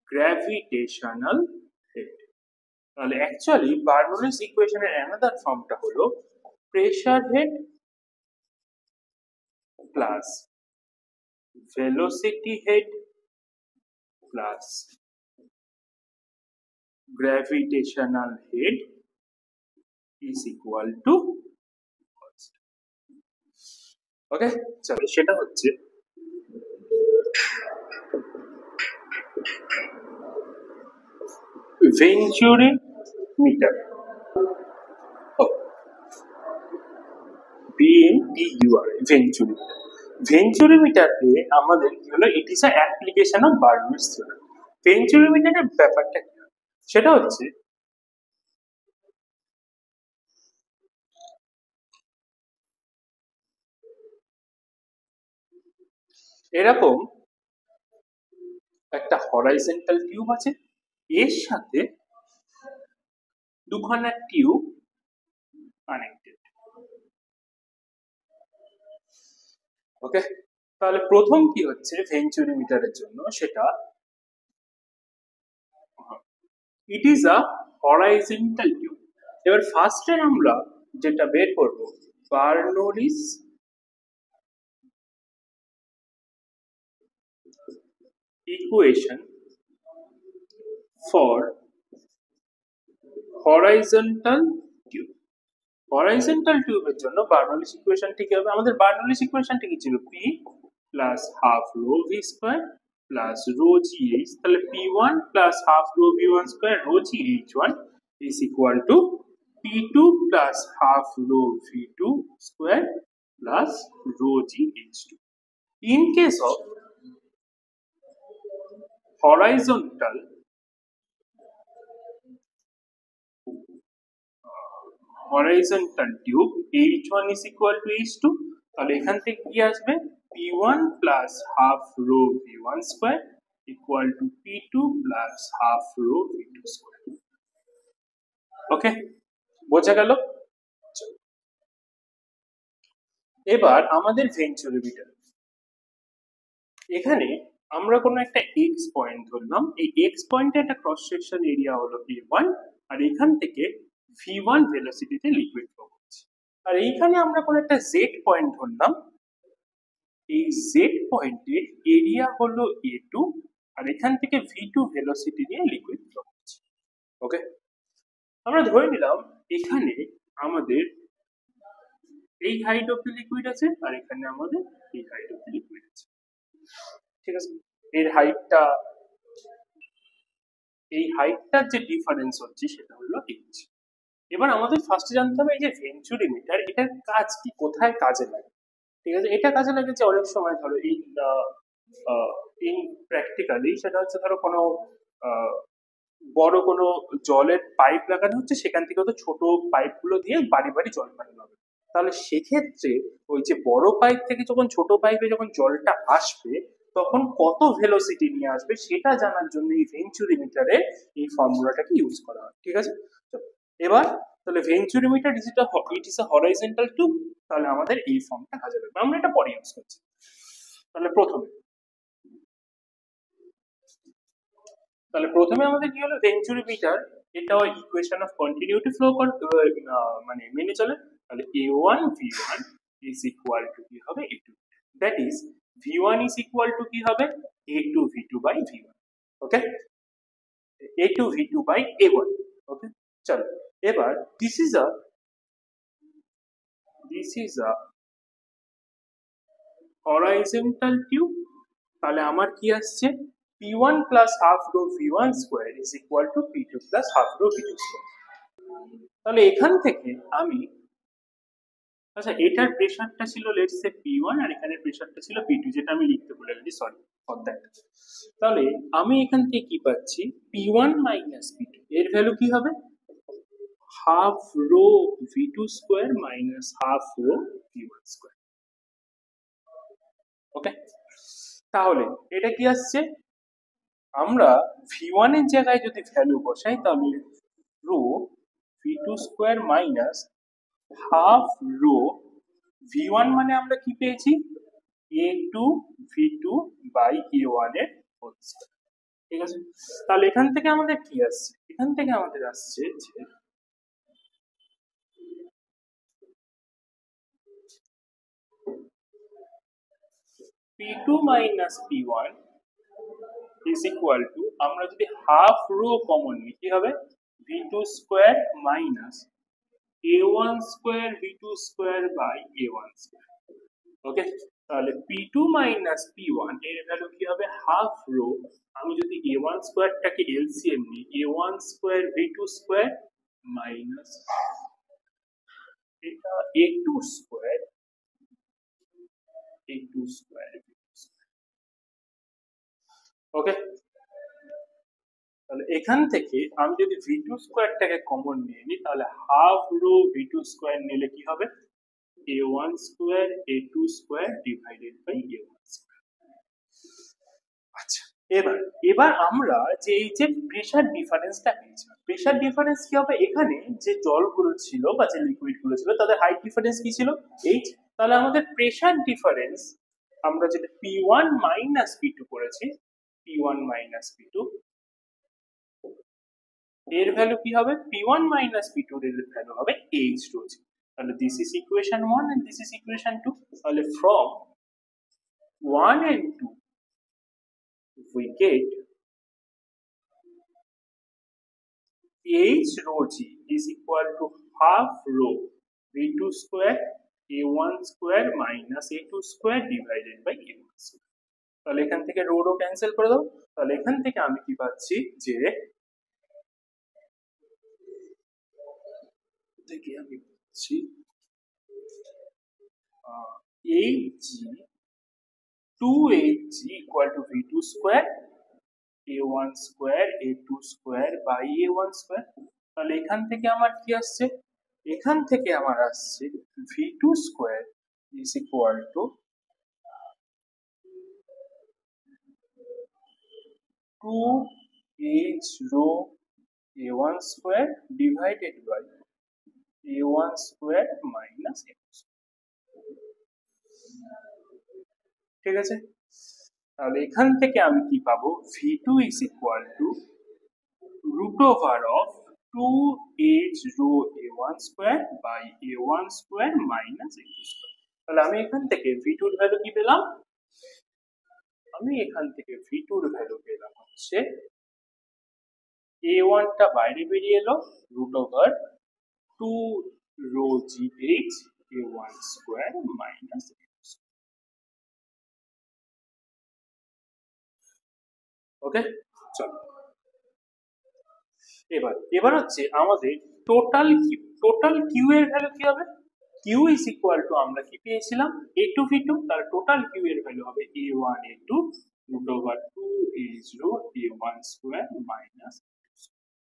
গ্র্যাভিটেশনাল হেড। তাহলে অ্যাকচুয়ালি বার্নৌলিস ইকুয়েশনের অ্যানাদার ফর্মটা হলো pressure had plus velocity head plus gravitational head is equal to constant. ওকে, চলো সেটা হচ্ছে ভেঞ্চুরি মিটার, ভেঞ্চুরি ভেঞ্চুরিমিটারে আমাদের কি হলো, it is a application of Bernoulli's theorem. ভেঞ্চুরিমিটারের ব্যাপারটা কি, সেটা হচ্ছে এরকম একটা হরাইজন্টাল টিউব আছে, এর সাথে দুখানা টিউব কানেক্টেড। ওকে, তাহলে প্রথম কি হচ্ছে ভেঞ্চুরিমিটারের জন্য, সেটা it is a horizontal tube. এবার ফার্স্টে আমরা যেটা বের করব, Bernoulli's equation for horizontal tube. Horizontal টিউবের জন্য বার্নৌলিস ইকুয়েশনটি কি হবে, আমাদের বার্নৌলিস ইকুয়েশনটি কি ছিল, p plus half rho V square plus rho g h, তাহলে p1 plus half rho v1 square rho g h one is equal to p2 plus half rho v2 square plus rho gh2. In case of horizontal tube, h1 is equal to h2, তাহলে এখান থেকে কি আসবে, p1 plus half rho v1 square equal to p2 plus half rho v2 square. ওকে, বোঝা গেল? এবার আমাদের ভেঞ্চুরিমিটার, এখানে আমরা কোনো একটা এক্স পয়েন্ট ধরলাম, এই এক্স পয়েন্টে একটা ক্রস সেকশন এরিয়া হলো a1, আর এখান থেকে v1 ভেলোসিটিতে লিকুইড ফ্লো করছে। আর এইখানে আমরা কোনো একটা জেড পয়েন্ট ধরলাম, এই জেড পয়েন্টের এরিয়া হলো a2, আর এখান থেকে v2 ভেলোসিটি নিয়ে লিকুইড ফ্লো করছে। ওকে, আমরা ধরে নিলাম এখানে আমাদের এই হাইট অফ দ্য লিকুইড আছে, আর এখানে আমাদের এই হাইট অফ দ্য লিকুইড আছে। ঠিক আছে, এর হাইটটা, এই হাইটটার যে ডিফারেন্স হচ্ছে সেটা হলো h। এবার আমাদের ফার্স্টে জানতে হবে এই যে ভেঞ্চুরিমিটার, এটার কাজ কি, কোথায় কাজে লাগে। ঠিক আছে, এটা কাজে লাগে যে অনেক সময় ধরো ইন প্র্যাকটিক্যালি সেটা হচ্ছে ধরো কোনো বড় কোনো জলের পাইপ লাগানো হচ্ছে, সেখান থেকে তো ছোট পাইপগুলো দিয়ে বাড়ি বাড়ি জল পাঠানো হবে। তাহলে সেক্ষেত্রে ওই যে বড় পাইপ থেকে যখন ছোট পাইপে যখন জলটা আসবে তখন কত ভেলোসিটি নিয়ে আসবে সেটা জানার জন্য এই ভেঞ্চুরিমিটারে এই ফর্মুলাটাকে ইউজ করা হয়। ঠিক আছে, এবার তাহলে venturimeter it is a horizontal tube, তাহলে আমাদের এই ফর্মটা কাজে লাগবে, আমরা এটা পরে ইউজ করছি। তাহলে প্রথমে আমাদের কি হলো, ভেঞ্চুরিমিটার, এটা ইকুয়েশন অফ কন্টিনিউটি ফ্লো মানে মেনে চলে। তাহলে a1 v1 is equal to কি হবে a2, that is v1 is equal to কি হবে a2 v2 by v1। Okay, a2 v2 by a1। ওকে, চলো এবার this is a horizontal tube, তাহলে আমার কি আসছে p1 plus half rho v1 square is equal to p2 plus half rho v2 square। তাহলে এখান থেকে আমি, আচ্ছা এটার প্রেসারটা ছিল লেটস সে p1 আর এখানে প্রেসারটা ছিল p2, যেটা আমি লিখতে ভুলে গেছি, সরি ফর দ্যাট। তাহলে আমি এখান থেকে কি পাচ্ছি, p1 minus p2 এর ভ্যালু কি হবে, half rho v2 square minus half rho v1 square। ওকে, তাহলে এটা কি আসছে, আমরা v1 এর জায়গায় যদি ভ্যালু বসাই তাহলে rho v2 square minus half rho v1 মানে আমরা কি পেয়েছি a2 v2 বাই a1 এর হোল স্কয়ার। ঠিক আছে, তাহলে এখান থেকে আমাদের কি আসছে, এখান থেকে আমাদের আসছে যে p2 minus p1 is equal to, আমরা যদি হাফ রো কমন নিই কি হবে v2 square minus a1 square v2 square by a1 square. Okay, তাহলে p2 মাইনাস p1 এর ভ্যালু কি হবে হাফ রো, আমি যদি a1 স্কয়ারটাকে এলসিএম নিই a1 square v2 square minus এটা a2 স্কয়ার ওকে, তাহলে এখান থেকে আমি যদি v2 স্কয়ারটাকে কমন নিয়ে নিই তাহলে হাফ রো v2 স্কয়ার নিলে কি হবে a1 square a2 square divided by a1 square. আচ্ছা, এবার আমরা যে এই যে প্রেসার ডিফারেন্সটা পেয়েছিলাম, প্রেসার ডিফারেন্স কি হবে, এখানে যে জলগুলো ছিল বা যে লিকুইড গুলো ছিল তাদের হাইট ডিফারেন্স কি ছিল h, তাহলে আমাদের প্রেসার ডিফারেন্স আমরা যেটা p1 মাইনাস p2 করেছি, p1 মাইনাস p2 এর ভ্যালু কি হবে p1 মাইনাস p2 এর ভ্যালু হবে h রয়েছে। তাহলে this is equation 1 and this is equation 2। তাহলে from 1 and 2 we get h rho g is equal to half rho v2 square a1 square minus a2 square divided by a1 square। তাহলে এখান থেকে rho rho cancel করে দাও, তাহলে এখান থেকে আমি কি পাচ্ছি যে থেকে আমি পাচ্ছি hg 2hg equal to v2 square a1 square a2 square by a1 square। তাহলে এখান থেকে আমার কি আসছে, এখান থেকে আমার আসছে v2 square is equal to 2h rho a1 square divided by a1 square minus a2 square। ঠিক আছে, তাহলে এখান থেকে আমি কি পাবো v2 is equal to root over of 2h rho a1 square by a1 square minus a2 square. তাহলে আমি এখান থেকে v2 এর ভ্যালু কি পেলাম? আমি এখান থেকে v2 এর ভ্যালু পেলাম হচ্ছে a1 টা বাইরে বেরিয়ে এলো root over 2 rho gh a1 square minus okay. চলো এবার হচ্ছে আমাদের টোটাল কিউ এর ভ্যালু কি হবে? কিউ ইজ ইকুয়াল টু আমরা কি পেয়েছিলাম a2 v2, তার টোটাল কিউ এর ভ্যালু হবে a1 a2 root over 2h rho a1 square minus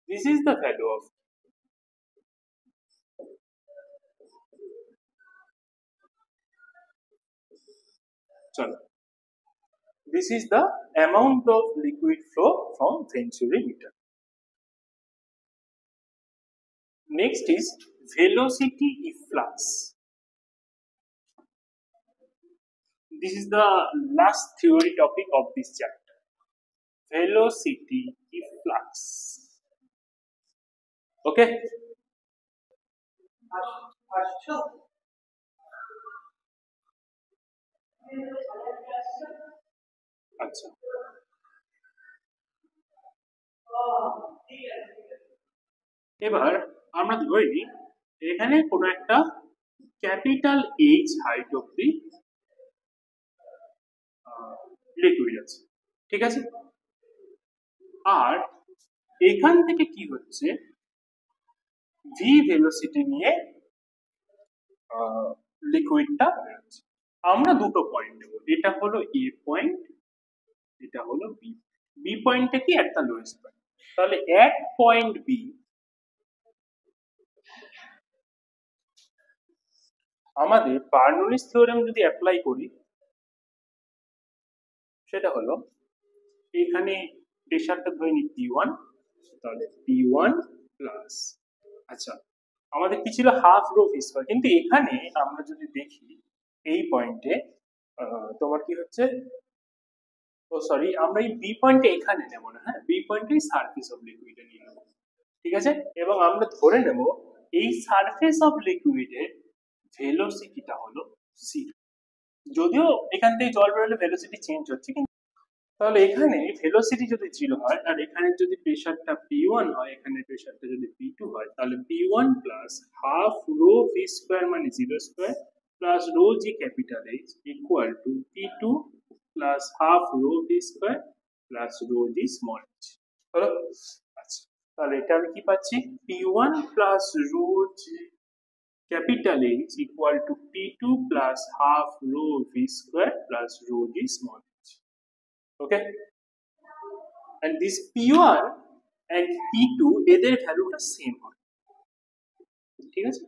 this is the value of chalo this is the amount of liquid flow from Venturi meter. Next is velocity efflux. This is the last theory topic of this chapter. Velocity efflux. Okay. আচ্ছা এবার আমরা ধরে নিই এখানে কোনো একটা capital H height অবধি liquid আছে, ঠিক আছে? আর এখান থেকে কি হচ্ছে ভি ভেলোসিটি নিয়ে লিকুইডটা বেরোচ্ছে। আমরা দুটো পয়েন্ট নেব, এটা হলো এ পয়েন্ট, এটা হলো বি। বি পয়েন্টটা কি একটা লোয়েস্ট পয়েন্ট, তাহলে এট পয়েন্ট বি আমাদের বার্নৌলিস থিওরেম যদি অ্যাপ্লাই করি সেটা হলো এখানে প্রেসারটা ধরে নি P1, তাহলে P1 প্লাস আচ্ছা আমাদের কি ছিল হাফ রো ভি স্কয়ার, কিন্তু এখানে আমরা যদি দেখি এই পয়েন্টে তোমার কি হচ্ছে ও সরি আমরা এই বি পয়েন্টে এখানে নেব না, হ্যাঁ বি পয়েন্টে সারফেস অফ লিকুইডে নিয়ে নেব, ঠিক আছে? এবং আমরা ধরে নেব এই সারফেস অফ লিকুইডের ভেলোসিটিটা হলো জিরো, যদিও এখান থেকে জল বেরোলে ভেলোসিটি চেঞ্জ হচ্ছে, কিন্তু তাহলে এখানে ভেলোসিটি যদি জিরো হয় আর এখানে যদি প্রেসারটা P1 হয়, এখানে প্রেসারটা যদি P2 হয়, তাহলে P1 plus half rho v square মানে zero square plus rho g capital h equal to P2 plus half rho v square plus rho g small h. হলো? আচ্ছা তাহলে এটা আমি কি পাচ্ছি P1 plus rho g capital H equal to P2 plus half rho V square plus rho D small h. Okay? And this P1 and P2 এদের ভ্যালুটা same হয়, ঠিক আছে?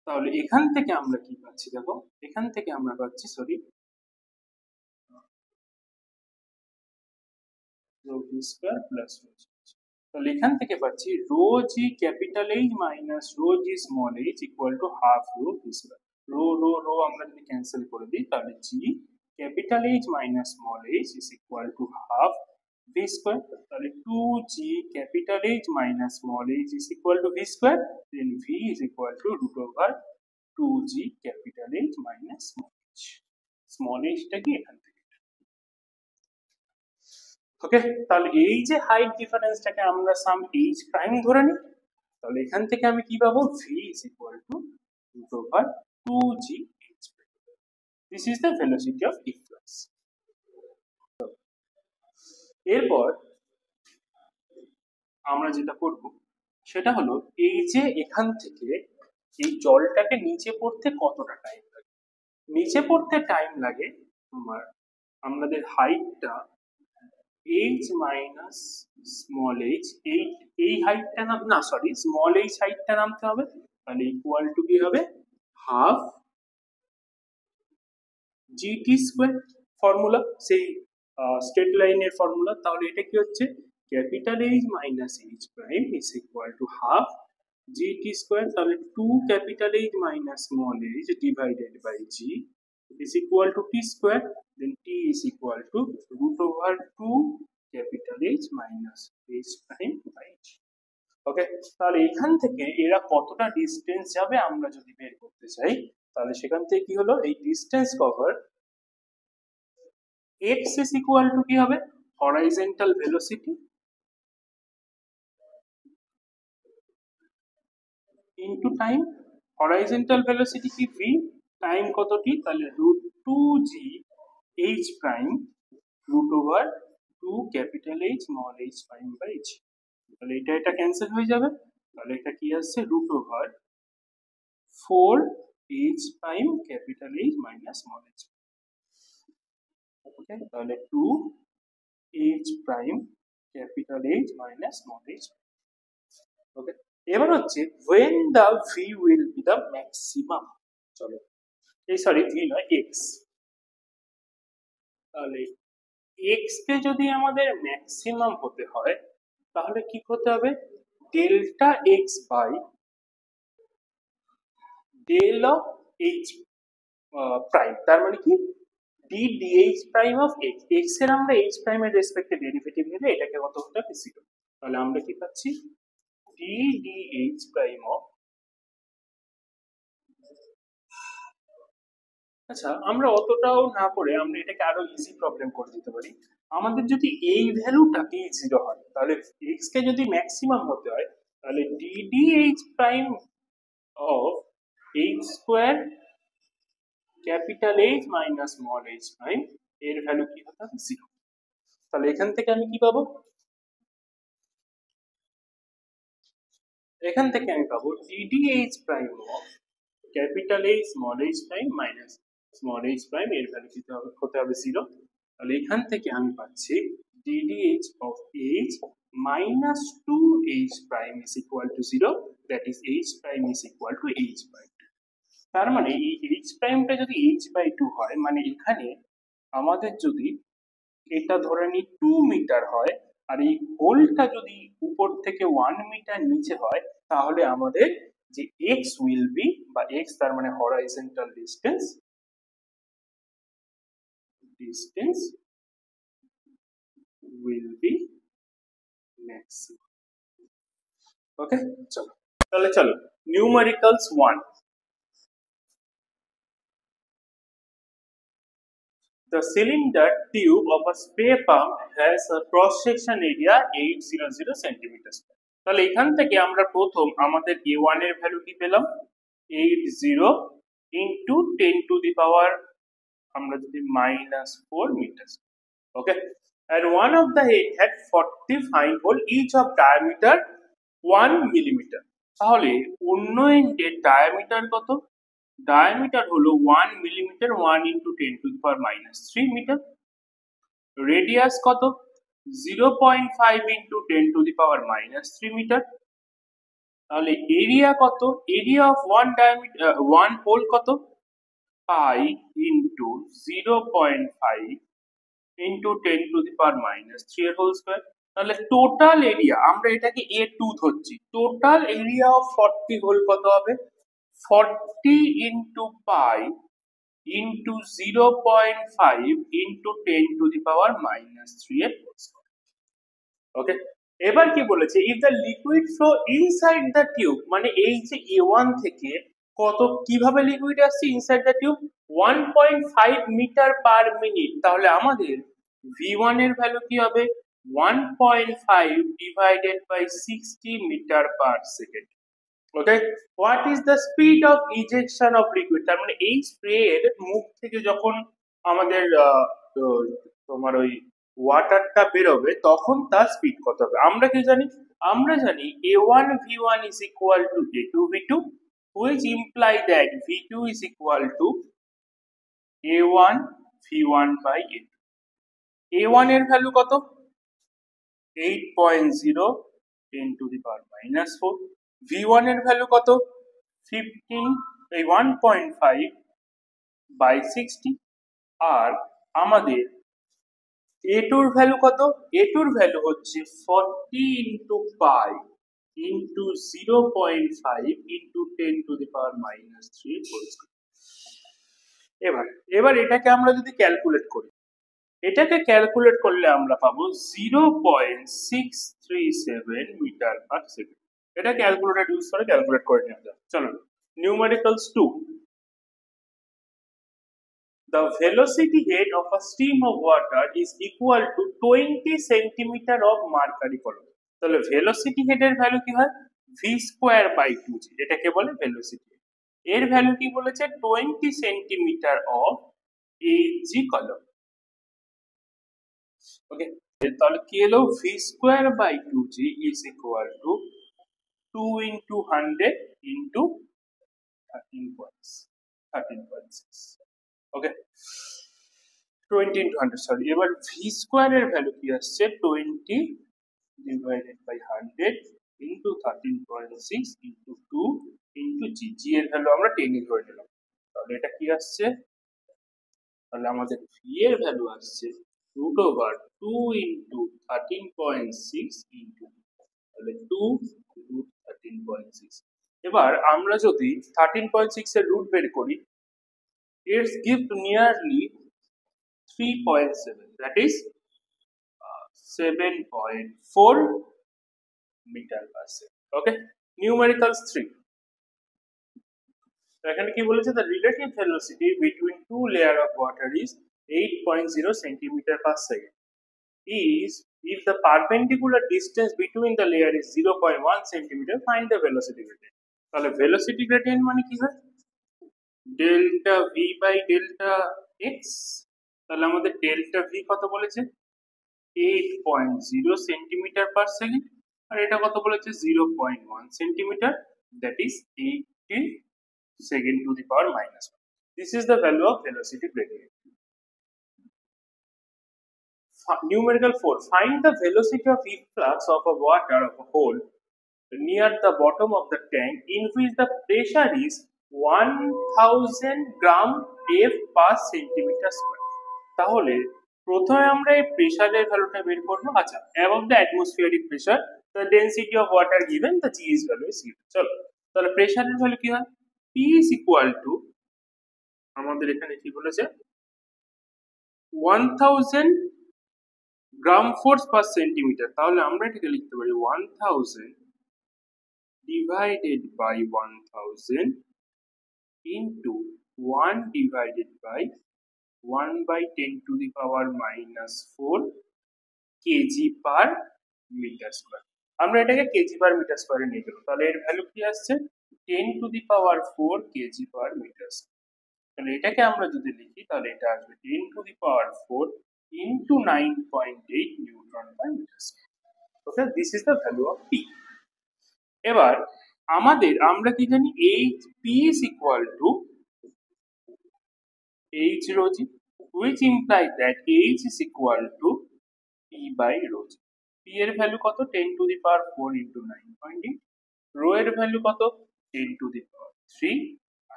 তাহলে এখান থেকে আমরা কি পাচ্ছি দেখো, এখান থেকে আমরা পাচ্ছি sorry rho V square plus rho G। তাহলে এখান থেকে পাচ্ছি rho g capital h minus rho g small h equal to half rho v square. Rho rho rho আমরা যদি ক্যান্সেল করে দিই তাহলে g capital h minus small h is equal to half v square. তাহলে 2g capital h minus small h is equal to v square, then v is equal to root over 2g capital h minus small h. Small এইচটা কি এখান থেকে, ওকে? তাহলে এই যে height ডিফারেন্সটাকে আমরা সাম H prime ধরে নিই, তাহলে এখান থেকে আমি কি পাবো v is equal to root over 2g h। This is the velocity of efflux. এরপর আমরা যেটা করব সেটা হলো এই যে এখান থেকে এই জলটাকে নিচে পড়তে কতটা টাইম লাগে। নিচে পড়তে টাইম লাগে আমাদের হাইটটা h মাইনাস স্মল h, এই হাইটটা না সরি স্মল h হাইটটা নামতে হবে, তাহলে ইকুয়াল টু কি হবে হাফ gt স্কয়ার, ফর্মুলা সেই স্ট্রেট লাইনের ফর্মুলা। তাহলে এটা কি হচ্ছে capital H minus H prime is equal to half gt square, তাহলে 2 capital H minus small h divided by g is equal to t square, then t is equal to root over 2 capital H minus H prime by H. ওকে, তাহলে এখান থেকে এরা কতটা distance যাবে আমরা যদি বের করতে চাই, তাহলে সেখান থেকে কি হলো, এই distance cover x is equal to কি হবে, horizontal velocity into time. horizontal velocity কি v, টাইম কত t, তাহলে root 2g h prime root over 2 capital H small h prime by h. তাহলে এটা ক্যান্সেল হয়ে যাবে, তাহলে এটা কি আসছে, root over 4 h prime capital H minus small h. ওকে, তাহলে 2 h prime capital H minus small h. ওকে, এবার হচ্ছে when the v will be the maximum, চলো এই সরি v নয় x, তাহলে x কে যদি আমাদের ম্যাক্সিমাম হতে হয় তাহলে কি করতে হবে, delta x by del of h prime, তার মানে কি d dh prime of x, x এর আমরা h প্রাইমের রেসপেক্টে ডেরিভেটিভ নিলে এটাকে কত হতে হবে 0, তাহলে আমরা কি পাচ্ছি d dh প্রাইম অফ, আচ্ছা আমরা অতটাও না করে আমরা এটাকে আরো ইজি প্রবলেম করে দিতে পারি। আমাদের যদি এই ভ্যালুটা a0 হয় তাহলে x কে যদি ম্যাক্সিমাম হতে হয় তাহলে d dh prime of h square capital H minus small h prime এর ভ্যালু কি হতে হবে 0। তাহলে এখান থেকে আমি কি পাবো, এখান থেকে আমি পাবো d dh prime of capital H small h prime minus small h prime এর ভ্যালু কি হতে হবে 0। তাহলে এখান থেকে আমি পাচ্ছি d dh of h minus 2h prime is equal to 0, that is h prime is equal to h by 2। তার মানে এই h প্রাইমটা যদি h by 2 হয়, মানে এখানে আমাদের যদি এটা ধরে নি 2 মিটার হয় আর এই হোলটা যদি উপর থেকে 1 মিটার নিচে হয়, তাহলে আমাদের যে x will be বা x তার মানে horizontal distance will be maximum। ওকে, চলো তাহলে চলো numericals 1। The cylinder tube of a spray pump has a cross section area 800 centimeters। তাহলে এখান থেকে আমরা প্রথম আমাদের a1 এর ভ্যালু কি পেলাম 80 into 10 to the power আমরা যদি -4 meters। Okay, and one of the head had 40 fine hole each of diameter 1 millimeter। তাহলে অন্য এন্ডের ডায়ামিটার কত, ডায়ামিটার হলো 1 millimetre, 1 into 10 to the power -3 metre. Radius কত 0.5 into 10 to the power -3 metre. তাহলে area কত, area of one hole কত, pi into 0.5 into 10 to the power -3 এর whole square. তাহলে টোটাল এরিয়া আমরা এটাকে a2 ধরছি, টোটাল এরিয়া অফ 40 হোল কত হবে 40 into pi into 0.5 into 10 to the power -3 এর হোল স্কয়ার। ওকে, এবার কি বলেছে, if the liquid flow inside the tube, মানে এই যে a1 থেকে কত কিভাবে লিকুইড আসছে inside the tube 1.5 metre per minute, তাহলে আমাদের v1 এর ভ্যালু কি হবে 1.5 divided by 60 metre per second. Okay, what is the speed of ejection of liquid, তার মানে এই স্প্রে এর মুখ থেকে যখন আমাদের তোমার ওই ওয়াটারটা বেরোবে তখন তার স্পিড কত হবে আমরা কি জানি, আমরা জানি a1 v1 is equal to a2 v2, which imply that v2 is equal to a1 v1 by a2। a1 এর ভ্যালু কত 8.0 10 to the power -4, v1 এর ভ্যালু কত 15 এই 1.5 by 60, আর আমাদের a2 এর ভ্যালু কত, a2 এর ভ্যালু হচ্ছে 40 into pi into 0.5 into 10 to the power -3 whole square। এবার এবার এটাকে আমরা যদি ক্যালকুলেট করি, এটাকে ক্যালকুলেট করলে আমরা পাবো 0.637 মিটার পার সেকেন্ড। এটা ক্যালকুলেটর ইউজ করে ক্যালকুলেট করে নেওয়া যাবে। চলো numericals 2, the velocity head of a stream of water is equal to 20 centimeter of mercury column। তাহলে ভেলোসিটি হেড এর ভ্যালু কি হয়, ভি স্কোয়ার বাই 2g, এটাকে বলে ভেলোসিটি। এর ভ্যালু কি বলেছে, 20 সেন্টিমিটার অফ এইচজি কলম। ওকে, তাহলে কি হলো, v square by 2g is equal to 2 into 100 into 13.6। Okay, 20 into 100, sorry. এবার ভি স্কোয়ার এর ভ্যালু কি আসছে, 20 divided by 100 into 13.6 into 2 into g. G এর ভ্যালু আমরা 10 ধরে নিলাম। তাহলে এটা কি আসছে, তাহলে আমাদের ভি এর ভ্যালু আসছে রুট ওভার 2 ইন্টু 13.6 ইন্টু, তাহলে 2 রুট 13.6। এবার আমরা যদি 13.6 এর রুট বের করি, it's give nearly 3.7, that is 7.4 meter per second। Okay, numericals 3, এখানে কি বলেছে, the relative velocity between two layer of water is 8.0 centimeter per second is if the perpendicular distance between the layer is 0.1 centimeter, find the velocity gradient। তাহলে velocity gradient মানে কি হয়, delta V by delta x. তাহলে আমাদের delta V কত বলেছে, 8.0 centimetre per second, আর এটা কত বলেছে, 0.1 centimetre, that is 80 second to the power minus 1। This is the value of velocity gradient। Numerical 4, find the velocity of efflux of a water of a hole near the bottom of the tank in which the pressure is 1000 gram F per centimeter square। তাহলে প্রথমে আমরা এই প্রেসারের ভ্যালুটা বের করব। আচ্ছা, above the atmospheric pressure the density of water given, the G's value is given। চলো তাহলে প্রেসারের ভ্যালু কি হয়, P is equal to, আমাদের এখানে কি বলেছে, 1000 গ্রাম ফোর্স পার সেন্টিমিটার। তাহলে আমরা এটাকে লিখতে পারি 1000 divided by 1000 into 1 divided by 1 by 10 to the power minus 4 kg per meter square। আমরা এটাকে কেজি পার মিটার স্কয়ারে নিয়ে গেলাম। তাহলে এর ভ্যালু কি আসছে, 10 to the power 4 kg per meter square। তাহলে এটাকে আমরা যদি লিখি, তাহলে এটা আসবে 10 to the power 4 into 9.8 newton per metre square. Okay, this is the value of p. এবার আমরা কি জানি, h p is equal to h rho g, which implies that H is equal to P by rho g। P এর value কত, 10 to the power 4 into 9.8, rho এর value কত, 10 to the power 3,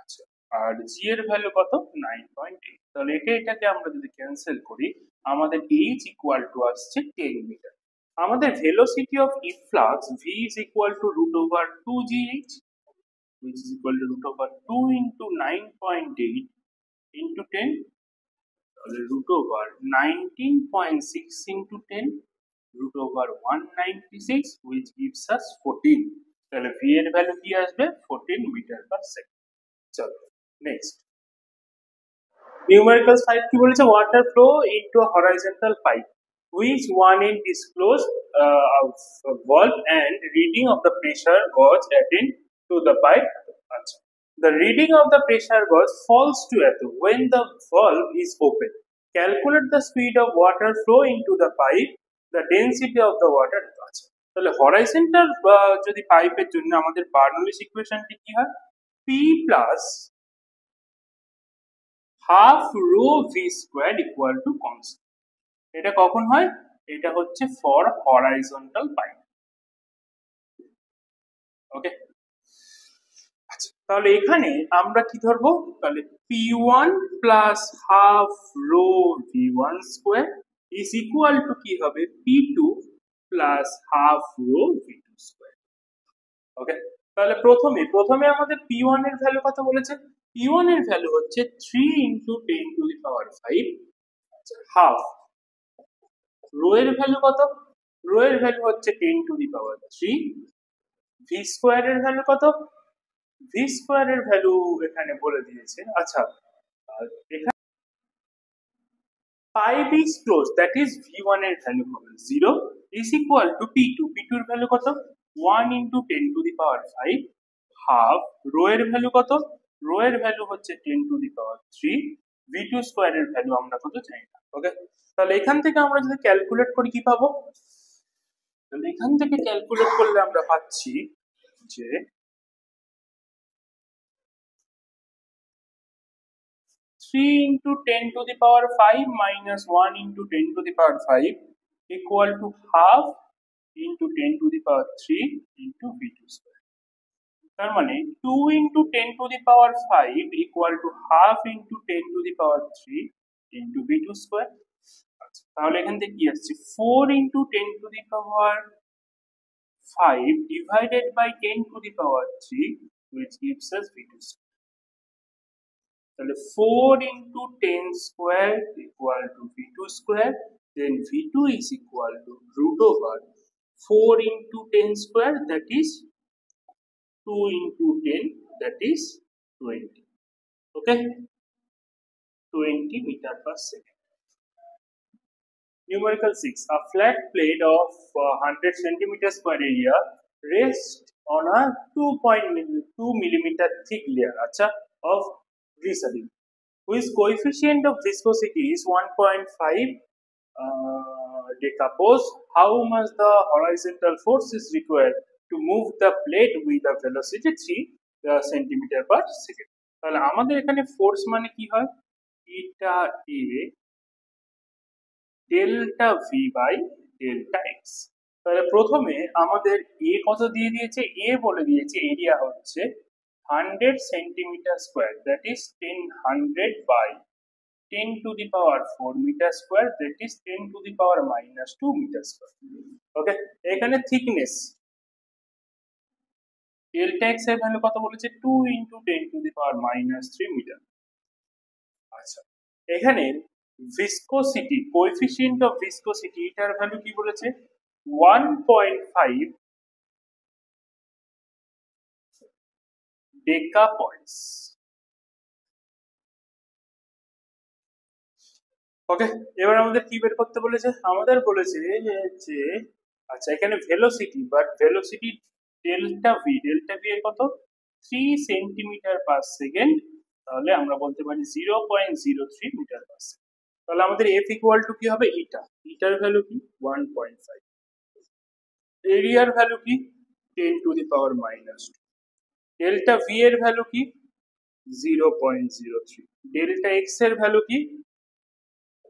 আচ্ছা, আর G এর value কত, 9.8। তাহলে এটাকে আমরা যদি ক্যান্সেল করি, আমাদের H equal to আসছে 10 মিটার। আমাদের velocity of efflux V is equal to root over 2gh, which is equal to root over 2 into 9.8 into 10, root over 19.6 into 10, root over 196, which gives us 14। তাহলে v এর value কি আসবে, 14 metre per second. চলো next, numerical 5 কি বলেছে, water flow into a horizontal pipe which one end is closed of valve and reading of the pressure gauge attend to the pipe। The reading of the pressure gauge falls to earth when the valve is open। Calculate the speed of water flow into the pipe, the density of the water। তাহলে horizontal যদি পাইপের জন্য আমাদের Bernoulli's ইকুয়েশনটি কি হয়, P plus half rho V square equal to constant. এটা কখন হয়, এটা হচ্ছে ফর হরাইজন্টাল পাইপ। ওকে, আচ্ছা, তাহলে এখানে আমরা কি ধরবো, তাহলে P1 plus half rho V1 square is equal to কি হবে, P2 plus half rho V2 square. Okay, তাহলে প্রথমে আমাদের P1 এর ভ্যালু কত বলেছে, E1 এর ভ্যালু হচ্ছে 3 into 10 to the power 5 half. Rho এর ভ্যালু কত? রো এর ভ্যালু হচ্ছে 10 to the power 3। V square এর ভ্যালু কত? ভি স্কোয়ার এর ভ্যালু এখানে বলে দিয়েছে। আচ্ছা, এখানে 5 is close, that is v1 এর ভ্যালু হবে 0 is equal to p2। p2 এর ভ্যালু কত? 1 into 10 to the power 5 half। Rho এর ভ্যালু কত? রো এর ভ্যালু হচ্ছে 10 to the power 3। v2 square এর ভ্যালু আমরা কত জানি না। ওকে, তাহলে এখান থেকে আমরা যদি ক্যালকুলেট করি কি পাবো? তাহলে এখান থেকে ক্যালকুলেট করলে আমরা পাচ্ছি যে 3 into 10 to the power 5 minus 1 into 10 to the power 5 equal to half into 10 to the power 3 into v2 square। তার মানে 2 into 10 to the power 5 equal to half into 10 to the power 3 into v2 square। তাহলে এখান থেকে কি আসছে? 4 into 10 to the power 5 divided by 10 to the power 3 which gives us v2 square। তাহলে 4 into 10 square equal to v2 square, then v2 is equal to root over 4 into 10 square, that is 2 into 10, that is 20। Okay, 20 meter per second। Numerical 6, a flat plate of 100 centimeter square area rests on a 2.2 millimeter thick layer of glycerin whose coefficient of viscosity is 1.5 decompose. How much the horizontal force is required to move the plate with a velocity 3 centimeter per second? তাহলে আমাদের এখানে force মানে কি হয়? এটা এ delta V by delta x. তাহলে প্রথমে আমাদের এ কত দিয়ে দিয়েছে? এ বলে দিয়েছে এরিয়া হচ্ছে 100 centimetre square, that is 10 by 10 to the power 4 meter square, that is 10 to the power minus 2 meter square। ওকে, এখানে থিকনেস ডেল্টা এক্স এর ভ্যালু কত বলেছে? 2 into 10 to the power minus 3 metre. আচ্ছা, এখানে ভিসকোসিটি, কোএফিসিয়েন্ট অফ ভিসকোসিটি, এটার value কি বলেছে? 1.5 ডেকা points. ওকে, এবার আমাদের কি বের করতে বলেছে? আমাদের বলেছে যে আচ্ছা এখানে velocity, but velocity delta V এর কত? 3 সেন্টিমিটার পার সেকেন্ড। তাহলে আমরা বলতে পারি 0.03 মিটার পার সেকেন্ড। তাহলে আমাদের এফ ইকুয়াল টু কি হবে? ইটার ভ্যালু কি? 1.5। এরিয়ার ভ্যালু কি? 10 to the power minus 2। Delta V এর ভ্যালু কি? 0.03। ডেল্টা এক্স এর ভ্যালু কি?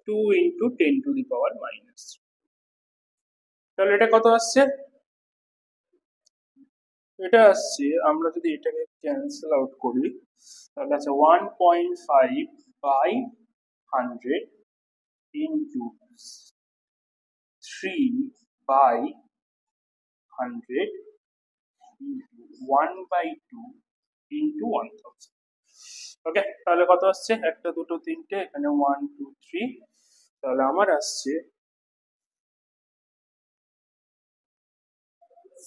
2 into 10 to the power minus 3। তাহলে এটা কত আসছে? এটা আসছে, আমরা যদি এটাকে ক্যান্সেল আউট করি তাহলে আছে 1.5 by 100 into 3 by 100 into 1 by 2 into 1000। ওকে, তাহলে কত আসছে? একটা দুটো তিনটে, এখানে 1 2 3, তাহলে আমার আসছে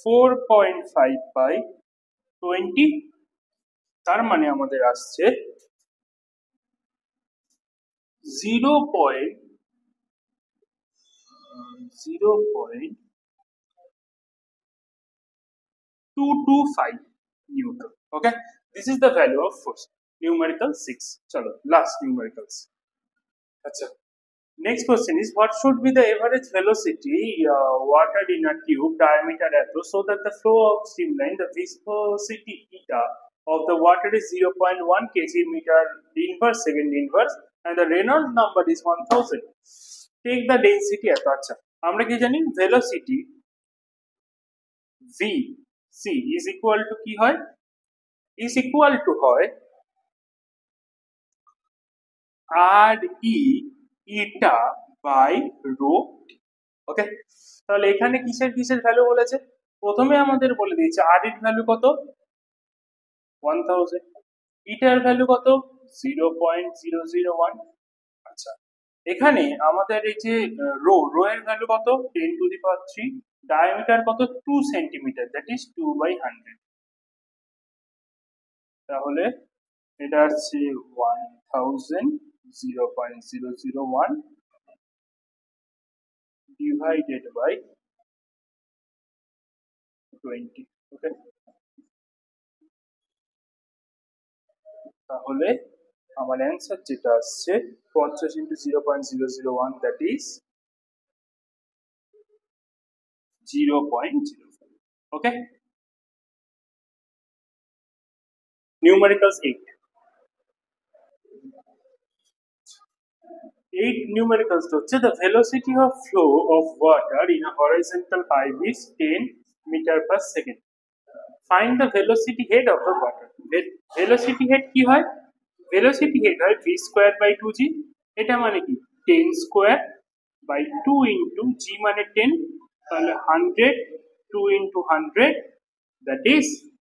4.5 by 20। তার মানে আমাদের আসছে 0.225 Newton। Okay, this is the value of force। Numerical 6। চলো last numericals। আচ্ছা, next question is what should be the average velocity water in a tube diameter এত so that the flow of streamline the viscosity eta of the water is 0.1 kg meter inverse second inverse and the Reynolds number is 1000। take the density এত। আচ্ছা, আমরা কি জানি? velocity v c is equal to কি হয়? is equal to হয় r e eta by rho। ওকে, তাহলে এখানে কিসের কিসের ভ্যালু বলেছে? প্রথমে আমাদের বলে দিয়েছে আর এর ভ্যালু কত? 1000। ইটার ভ্যালু কত 0.001। আচ্ছা, এখানে আমাদের এই যে রো এর ভ্যালু কত 10⁻³ ডায়ামিটার কত 2 সেন্টিমিটার, দ্যাট ইজ 2/100। তাহলে এটা হচ্ছে 1000 0.001 ডিভাইডেড বাই 20। ওকে, তাহলে আমার অ্যান্সার যেটা আসছে 50 into 0.001 that is 0.05। Okay, numericals 8। 8 numericals হচ্ছে the velocity of flow of water in a horizontal pipe is 10 meter per second. Find the velocity head of the water. Velocity head কি হয়? Velocity head হয় v square by 2g। এটা মানে কি 10 square by 2 into g মানে 10, তাহলে 100 2 into 100 that is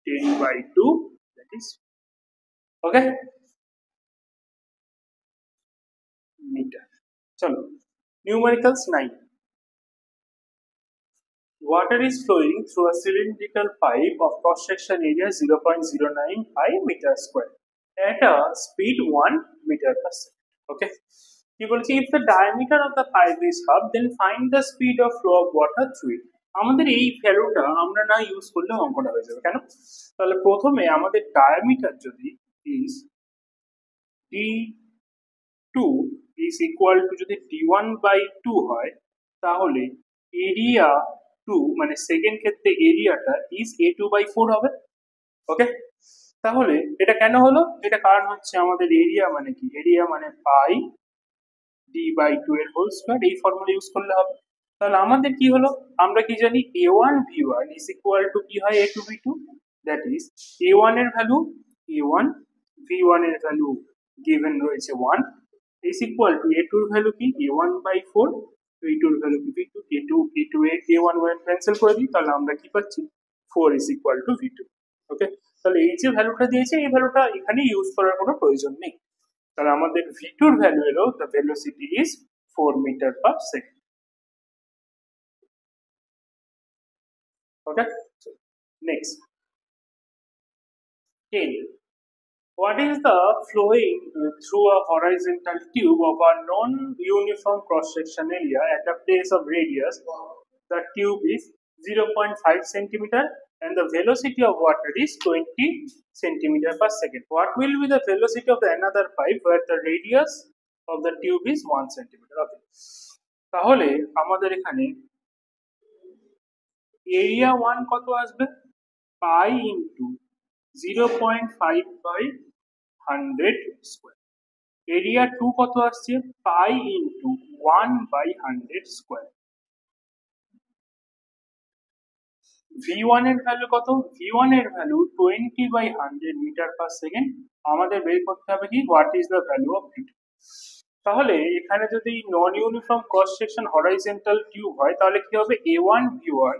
10 by 2 that is okay meter। চলো numericals 9। Water is flowing through a cylindrical pipe of cross-section area 0.095 meter square at a speed 1 meter per second. Okay. কি বলছি if the diameter of the pipe is half then find the speed of flow of water through it। আমাদের এই ভ্যালুটা আমরা না use করলে অঙ্কটা হয়ে যাবে কেন? তাহলে প্রথমে আমাদের ডায়ামিটার যদি is d2 is equal to যদি d1/2 হয় তাহলে এরিয়া 2 মানে সেকেন্ড ক্ষেত্রে এরিয়াটা is a2/4 হবে। ওকে, তাহলে এটা কেন হলো? এটা কারণ হচ্ছে আমাদের এরিয়া মানে কি, এরিয়া মানে পাই d/2 এর হোল স্কয়ার, এই ফর্মুলা ইউজ করলে হবে। তাহলে আমাদের কি হলো, আমরা কি জানি a1v1 is equal to কি হয় a2v2, দ্যাট ইজ a1 এর ভ্যালু a1, v1 এর ভ্যালু গিভেন রয়েছে 1 is equal to a2 এর ভ্যালু কি a1/4, a2 এর ভ্যালু কি v2, a2 a1 ক্যান্সেল করে দিই, তাহলে আমরা কি পাচ্ছি 4 is equal to v2। ওকে, তাহলে এই যে ভ্যালুটা দিয়েছে এই ভ্যালুটা এখানে ইউজ করার কোনো প্রয়োজন নেই। তাহলে আমাদের v2 এর ভ্যালু এলো the velocity is 4 meter per second। Okay, next 10। What is the flowing through a horizontal tube of a non-uniform cross-section area at a place of radius? The tube is 0.5 centimeter and the velocity of water is 20 centimeter per second. What will be the velocity of the another pipe where the radius of the tube is 1 centimeter? Okay, তাহলে আমাদের এখানে area 1 কত আসবে pi into 0.5/100 square, area 2 কত আসছে pi into 1/100 square. v1 এর value কত, v1 এর ভ্যালু 20/100 মিটার পার সেকেন্ড। আমাদের বের করতে হবে কি what is the value of v2। তাহলে এখানে যদি non uniform cross section horizontal tube হয় তাহলে কি হবে a1v1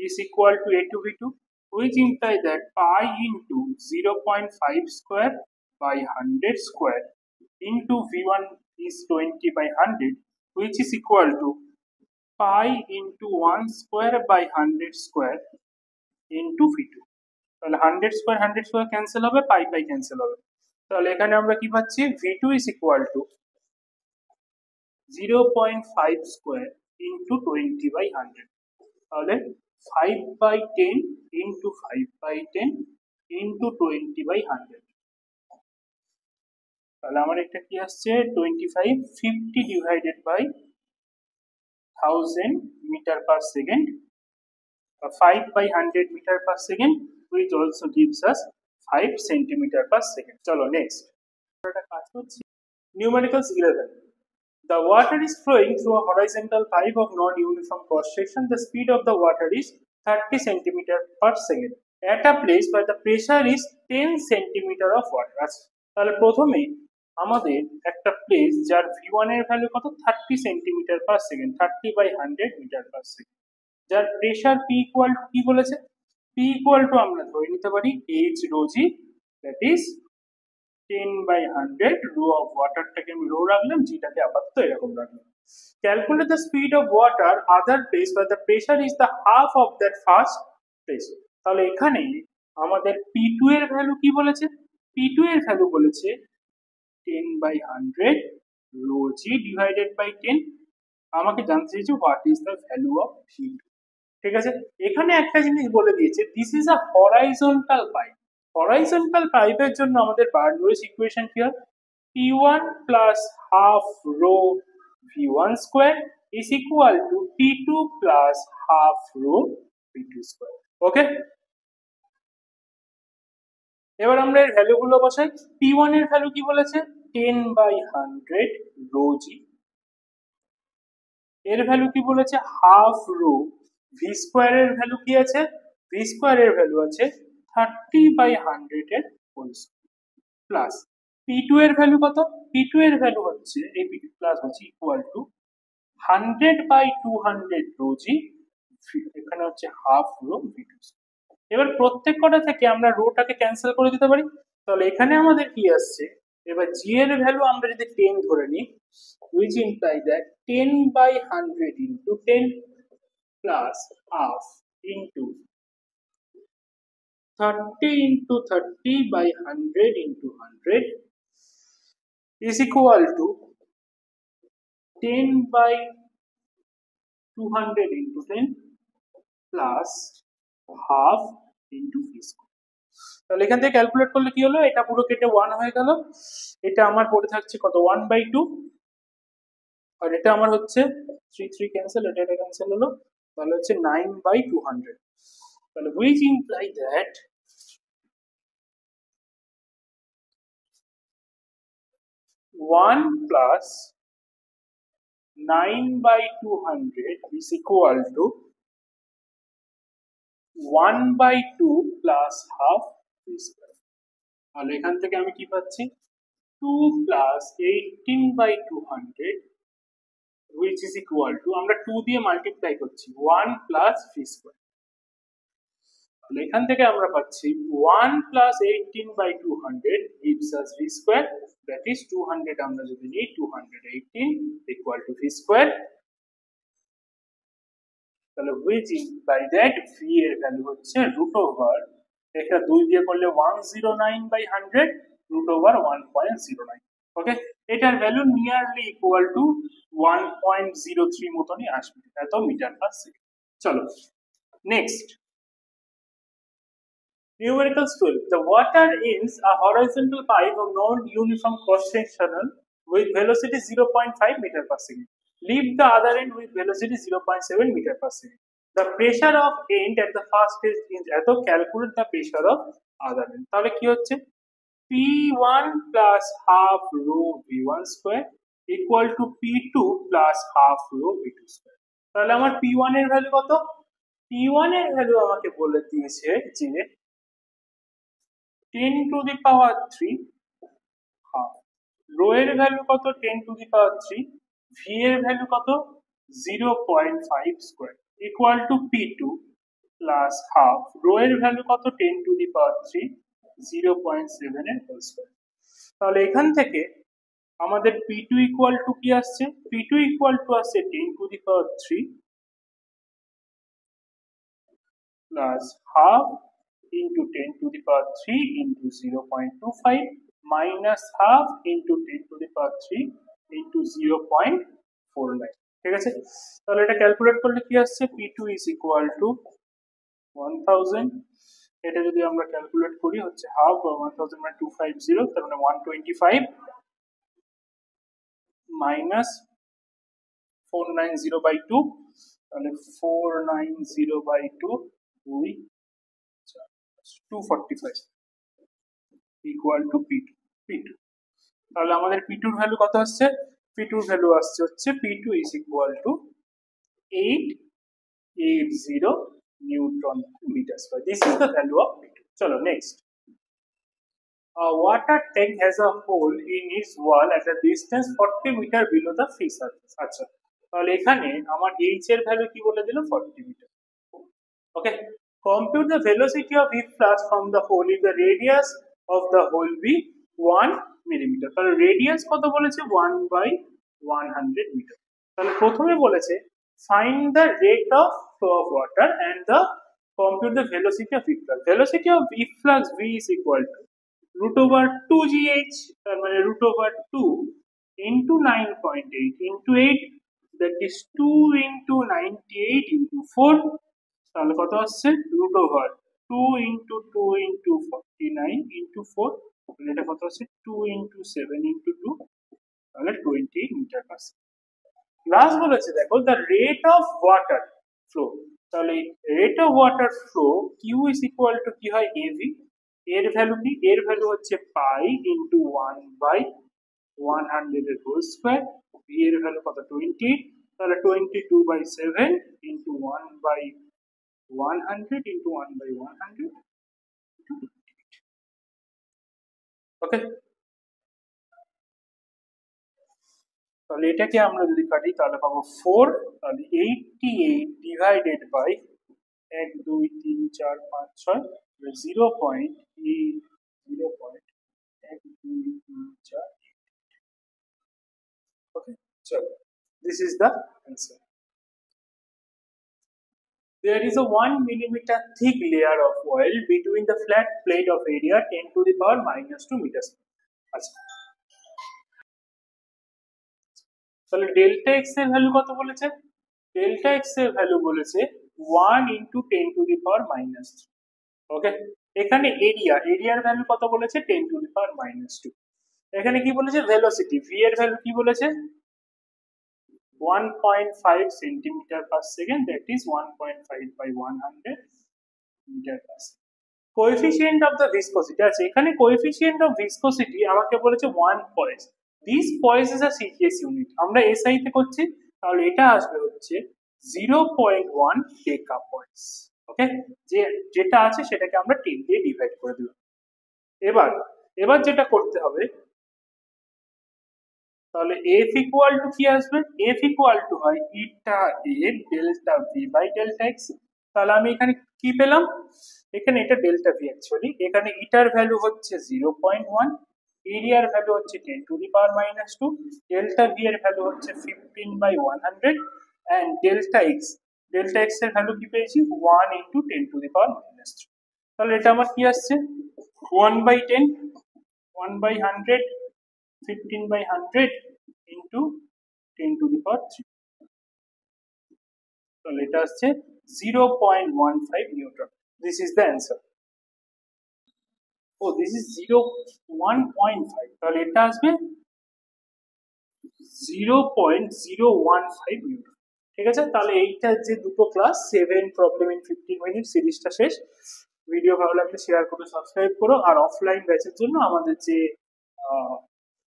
is equal to a2v2 which implies that pi into 0.5 square by 100 square into v1 is 20/100 which is equal to pi into 1 square by 100 square into v2। তাহলে 100 square 100 square cancel হবে, পাই পাই cancel হবে, তাহলে এখানে আমরা কি পাচ্ছি v2 is equal to 0.5 square into 20/100, তাহলে 5/10 into 5/10 into 20/100, তাহলে আমার এটা কি আসছে 25 50 divided by 1000 meter per second, 5/100 meter per second which also gives us 5 centimeter per second। চলো নেক্সট এটা কাজ করছি numericals 11। The water is flowing through a horizontal pipe of non-uniform cross section. The speed of the water is 30 centimeter per second at a place where the pressure is 10 centimeter of water। তাহলে প্রথমে আমাদের একটা place যার v1 এর value কত 30 centimetre per second, 30/100 metre per second, যার pressure p equal to কি বলেছে, p ইকুয়াল টু আমরা ধরে নিতে পারি h rho g, that is 10/100 rho of ওয়াটারটাকে আমি রো রাখলাম, জিটাকে আপাতত এরকম রাখলাম। Calculate the speed of water other place where the pressure is the half of that first place। তাহলে এখানে আমাদের P2 এর ভ্যালু কি বলেছে? P2 এর ভ্যালু বলেছে 10/100 রো জি ডিভাইডেড বাই 10। আমাকে জানতে চাইছে what is the value of P2। ঠিক আছে, এখানে একটা জিনিস বলে দিয়েছে, this is a horizontal pipe. Horizontal পাইপের জন্য আমাদের বার্নওয়েজ ইকুয়েশন কি হয়? P1 plus half rho V1 square is equal to P2 plus half rho V2 square। ওকে, এবার আমরা এর ভ্যালু গুলো বসাই। P1 এর ভ্যালু কি বলেছে? 10/100 রো জি। এর ভ্যালু কি বলেছে? Half rho. ভি স্কোয়ার এর ভ্যালু কি আছে? ভি স্কোয়ার এর ভ্যালু আছে 30/100 এর হোল স্কোয়ার প্লাস P2 এর ভ্যালু কত? P2 এর ভ্যালু হচ্ছে এই P2 প্লাস হচ্ছে ইকুয়াল টু 100/200 রো জি, এখানে হচ্ছে হাফ রো V2 স্কোয়ার। এবার প্রত্যেক কটা থেকে আমরা রোটাকে ক্যান্সেল করে দিতে পারি। তাহলে এখানে আমাদের কি আসছে? এবার জি এর ভ্যালু আমরা যদি 10 ধরে নিই, which imply that 10/100 into 10 plus half into 30 into 30/100 into 100 is equal to 10/200 into 10 plus half into v square। তাহলে এখান থেকে ক্যালকুলেট করলে কি হলো? এটা পুরো কেটে 1 হয়ে গেল। এটা আমার পড়ে থাকছে কত? 1/2। আর এটা আমার হচ্ছে 3 ক্যান্সেল, এটা ক্যান্সেল হলো, তাহলে হচ্ছে 9/200। তাহলে which imply that 1 plus 9/200 is equal to 1/2 plus half v square। তাহলে এখান থেকে আমি কি পাচ্ছি? 2 plus 18/200 which is equal to, আমরা 2 দিয়ে মাল্টিপ্লাই করছি, 1 plus v square। তাহলে এখান থেকে আমরা পাচ্ছি 1 plus 18/200 gives us v square, that is 200 আমরা যদি নিই 218 equal to v square। তাহলে which imply that v এর ভ্যালু হচ্ছে রুট ওভার, এটা 2 দিয়ে করলে 109/100 রুট ওভার 1.09। ওকে, এটার ভ্যালু নিয়ারলি ইকুয়াল টু 1.03 মতনই আসবে, এত মিটার পার সেকেন্ড। চলো next, numericals 12. The water ends a horizontal pipe of non-uniform cross-sectional with velocity 0.5 meter per second. Leave the other end with velocity 0.7 meter per second. The pressure of end at the first stage is এত, calculate the pressure of other end। তাহলে কি হচ্ছে? P1 plus half rho V1 square equal to P2 plus half rho V2 square। তাহলে আমার P1 এর value কত? P1 এর value আমাকে বলে দিয়েছে যে 10 to the power 3 half। Rho এর ভ্যালু কত? 10 to the power 3। ভি এর ভ্যালু কত? 0.5 square equal to P2 plus half, rho এর ভ্যালু কত? 10 to the power 3, 0.7 এর হোল স্কয়ার। তাহলে এখান থেকে আমাদের P2 ইকুয়াল টু কি আসছে? P2 ইকুয়াল টু আসছে 10 to the power 3 plus half into 10 to the power 3 into 0.25 minus half into 10 to the power 3 into 0.49। ঠিক আছে, তাহলে এটা ক্যালকুলেট করলে কি আসছে? P2 is equal to 1000। এটা যদি আমরা ক্যালকুলেট করি হচ্ছে হাফ 1000 মানে 250, তার মানে 125 minus 490/2, তাহলে 490/2 245 equal to P2। তাহলে আমাদের P2 এর ভ্যালু কত আসছে? P2 এর ভ্যালু আসছে হচ্ছে P2 is equal to 880 newton metre square. This is the value of P2। চলো নেক্সট, a water tank has a hole in its wall at a distance 40 meter below the sea surface। আচ্ছা, তাহলে এখানে আমার h এর value কি বলে দিল? 40 metre. Okay, compute the velocity of heat flux from the hole if the radius of the hole be 1 millimetre. তাহলে radius কত বলেছে 1/100 মিটার। তাহলে প্রথমে বলেছে find the rate of flow of water and the compute the velocity of efflux. Velocity of efflux v is equal to √2gh, তার মানে √2 into 9.8 into 8, that is 2 into 98 into 4, তাহলে কত আসছে √2 into 2 into 49 into 4, তাহলে এটা কত আসছে 2 into 7 into 2, তাহলে 20 মিটার পার সেকেন্ড। প্লাস বলেছে দেখো the rate of water flow, তাহলে rate of water flow Q is equal to কি হয় এভি, এর ভ্যালু কি, এর ভ্যালু হচ্ছে পাই ইন্টু 1/100 এর হোল স্কয়ার, ভি এর ভ্যালু কত 20, তাহলে 22/7 ইন্টু 1/100 ইন্টু 1/100, ওকে। তাহলে এটাকে আমরা যদি কাটি তাহলে পাবো 4, তাহলে 88 divided by 1 2 3 4 5 6, 0.1 2 3 4, okay, so this is the answer. There is a 1 millimeter thick layer of oil between the flat plate of area 10 to the power -2 meters. আচ্ছা, তাহলে ডেল্টা এক্স এর ভ্যালু কত বলেছে, ডেল্টা এক্স এর value বলেছে 1 into 10 to the power -3, ওকে। এখানে এরিয়ার value কত বলেছে 10 to the power -2। এখানে কি বলেছে ভেলোসিটি, ভি এর ভ্যালু কি বলেছে 1.5 centimetre per second, that is 1.5/100 metre per second. Coefficient of the viscosity আছে, এখানে কোএফিসিয়েন্ট অফ ভিসকোসিটি আমাকে বলেছে 1 poise, this poise is a CGS unit, আমরা এসআই তে করছি, তাহলে এটা আসবে হচ্ছে 0.1 টেকা পয়েস, ওকে। যেটা আছে সেটাকে আমরা 10 দিয়ে ডিভাইড করে দিলাম। এবার যেটা করতে হবে, তাহলে এফ ইকুয়াল টু কি আসবে, এফ ইকুয়াল টু হয় ইটা এ delta V by delta x. তাহলে আমি এখানে কি পেলাম, এখানে এটা ডেল্টা ভি অ্যাকচুয়ালি, এখানে ইটার ভ্যালু হচ্ছে 0.1, এরিয়ার ভ্যালু হচ্ছে 10 to the power -2, delta V এর ভ্যালু হচ্ছে 15/100, এন্ড ডেল্টা এক্স এর ভ্যালু কি পেয়েছি 1 into 10 to the power -3। তাহলে এটা আমার কি আসছে 1/10, 1/100, 15/100 into 10 to the power 3, তাহলে এটা আসছে 0.15 newton. This is the answer. ও দিস ইজ 1.5, তাহলে এটা আসবে 0.015 নিউটন। ঠিক আছে, তাহলে এইটা যে দুটো ক্লাস 7 প্রবলেম ইন 15 মিনিট সিরিজটা শেষ। ভিডিও ভালো লাগলে শেয়ার করো, সাবস্ক্রাইব করো, আর অফলাইন ব্যাচের জন্য আমাদের যে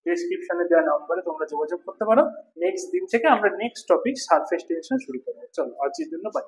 ডেসক্রিপশনে দেওয়া নম্বরে তোমরা যোগাযোগ করতে পারো। নেক্সট দিন থেকে আমরা নেক্সট টপিক সারফেস টেনশন শুরু করবো। চলো আজকের জন্য বাই।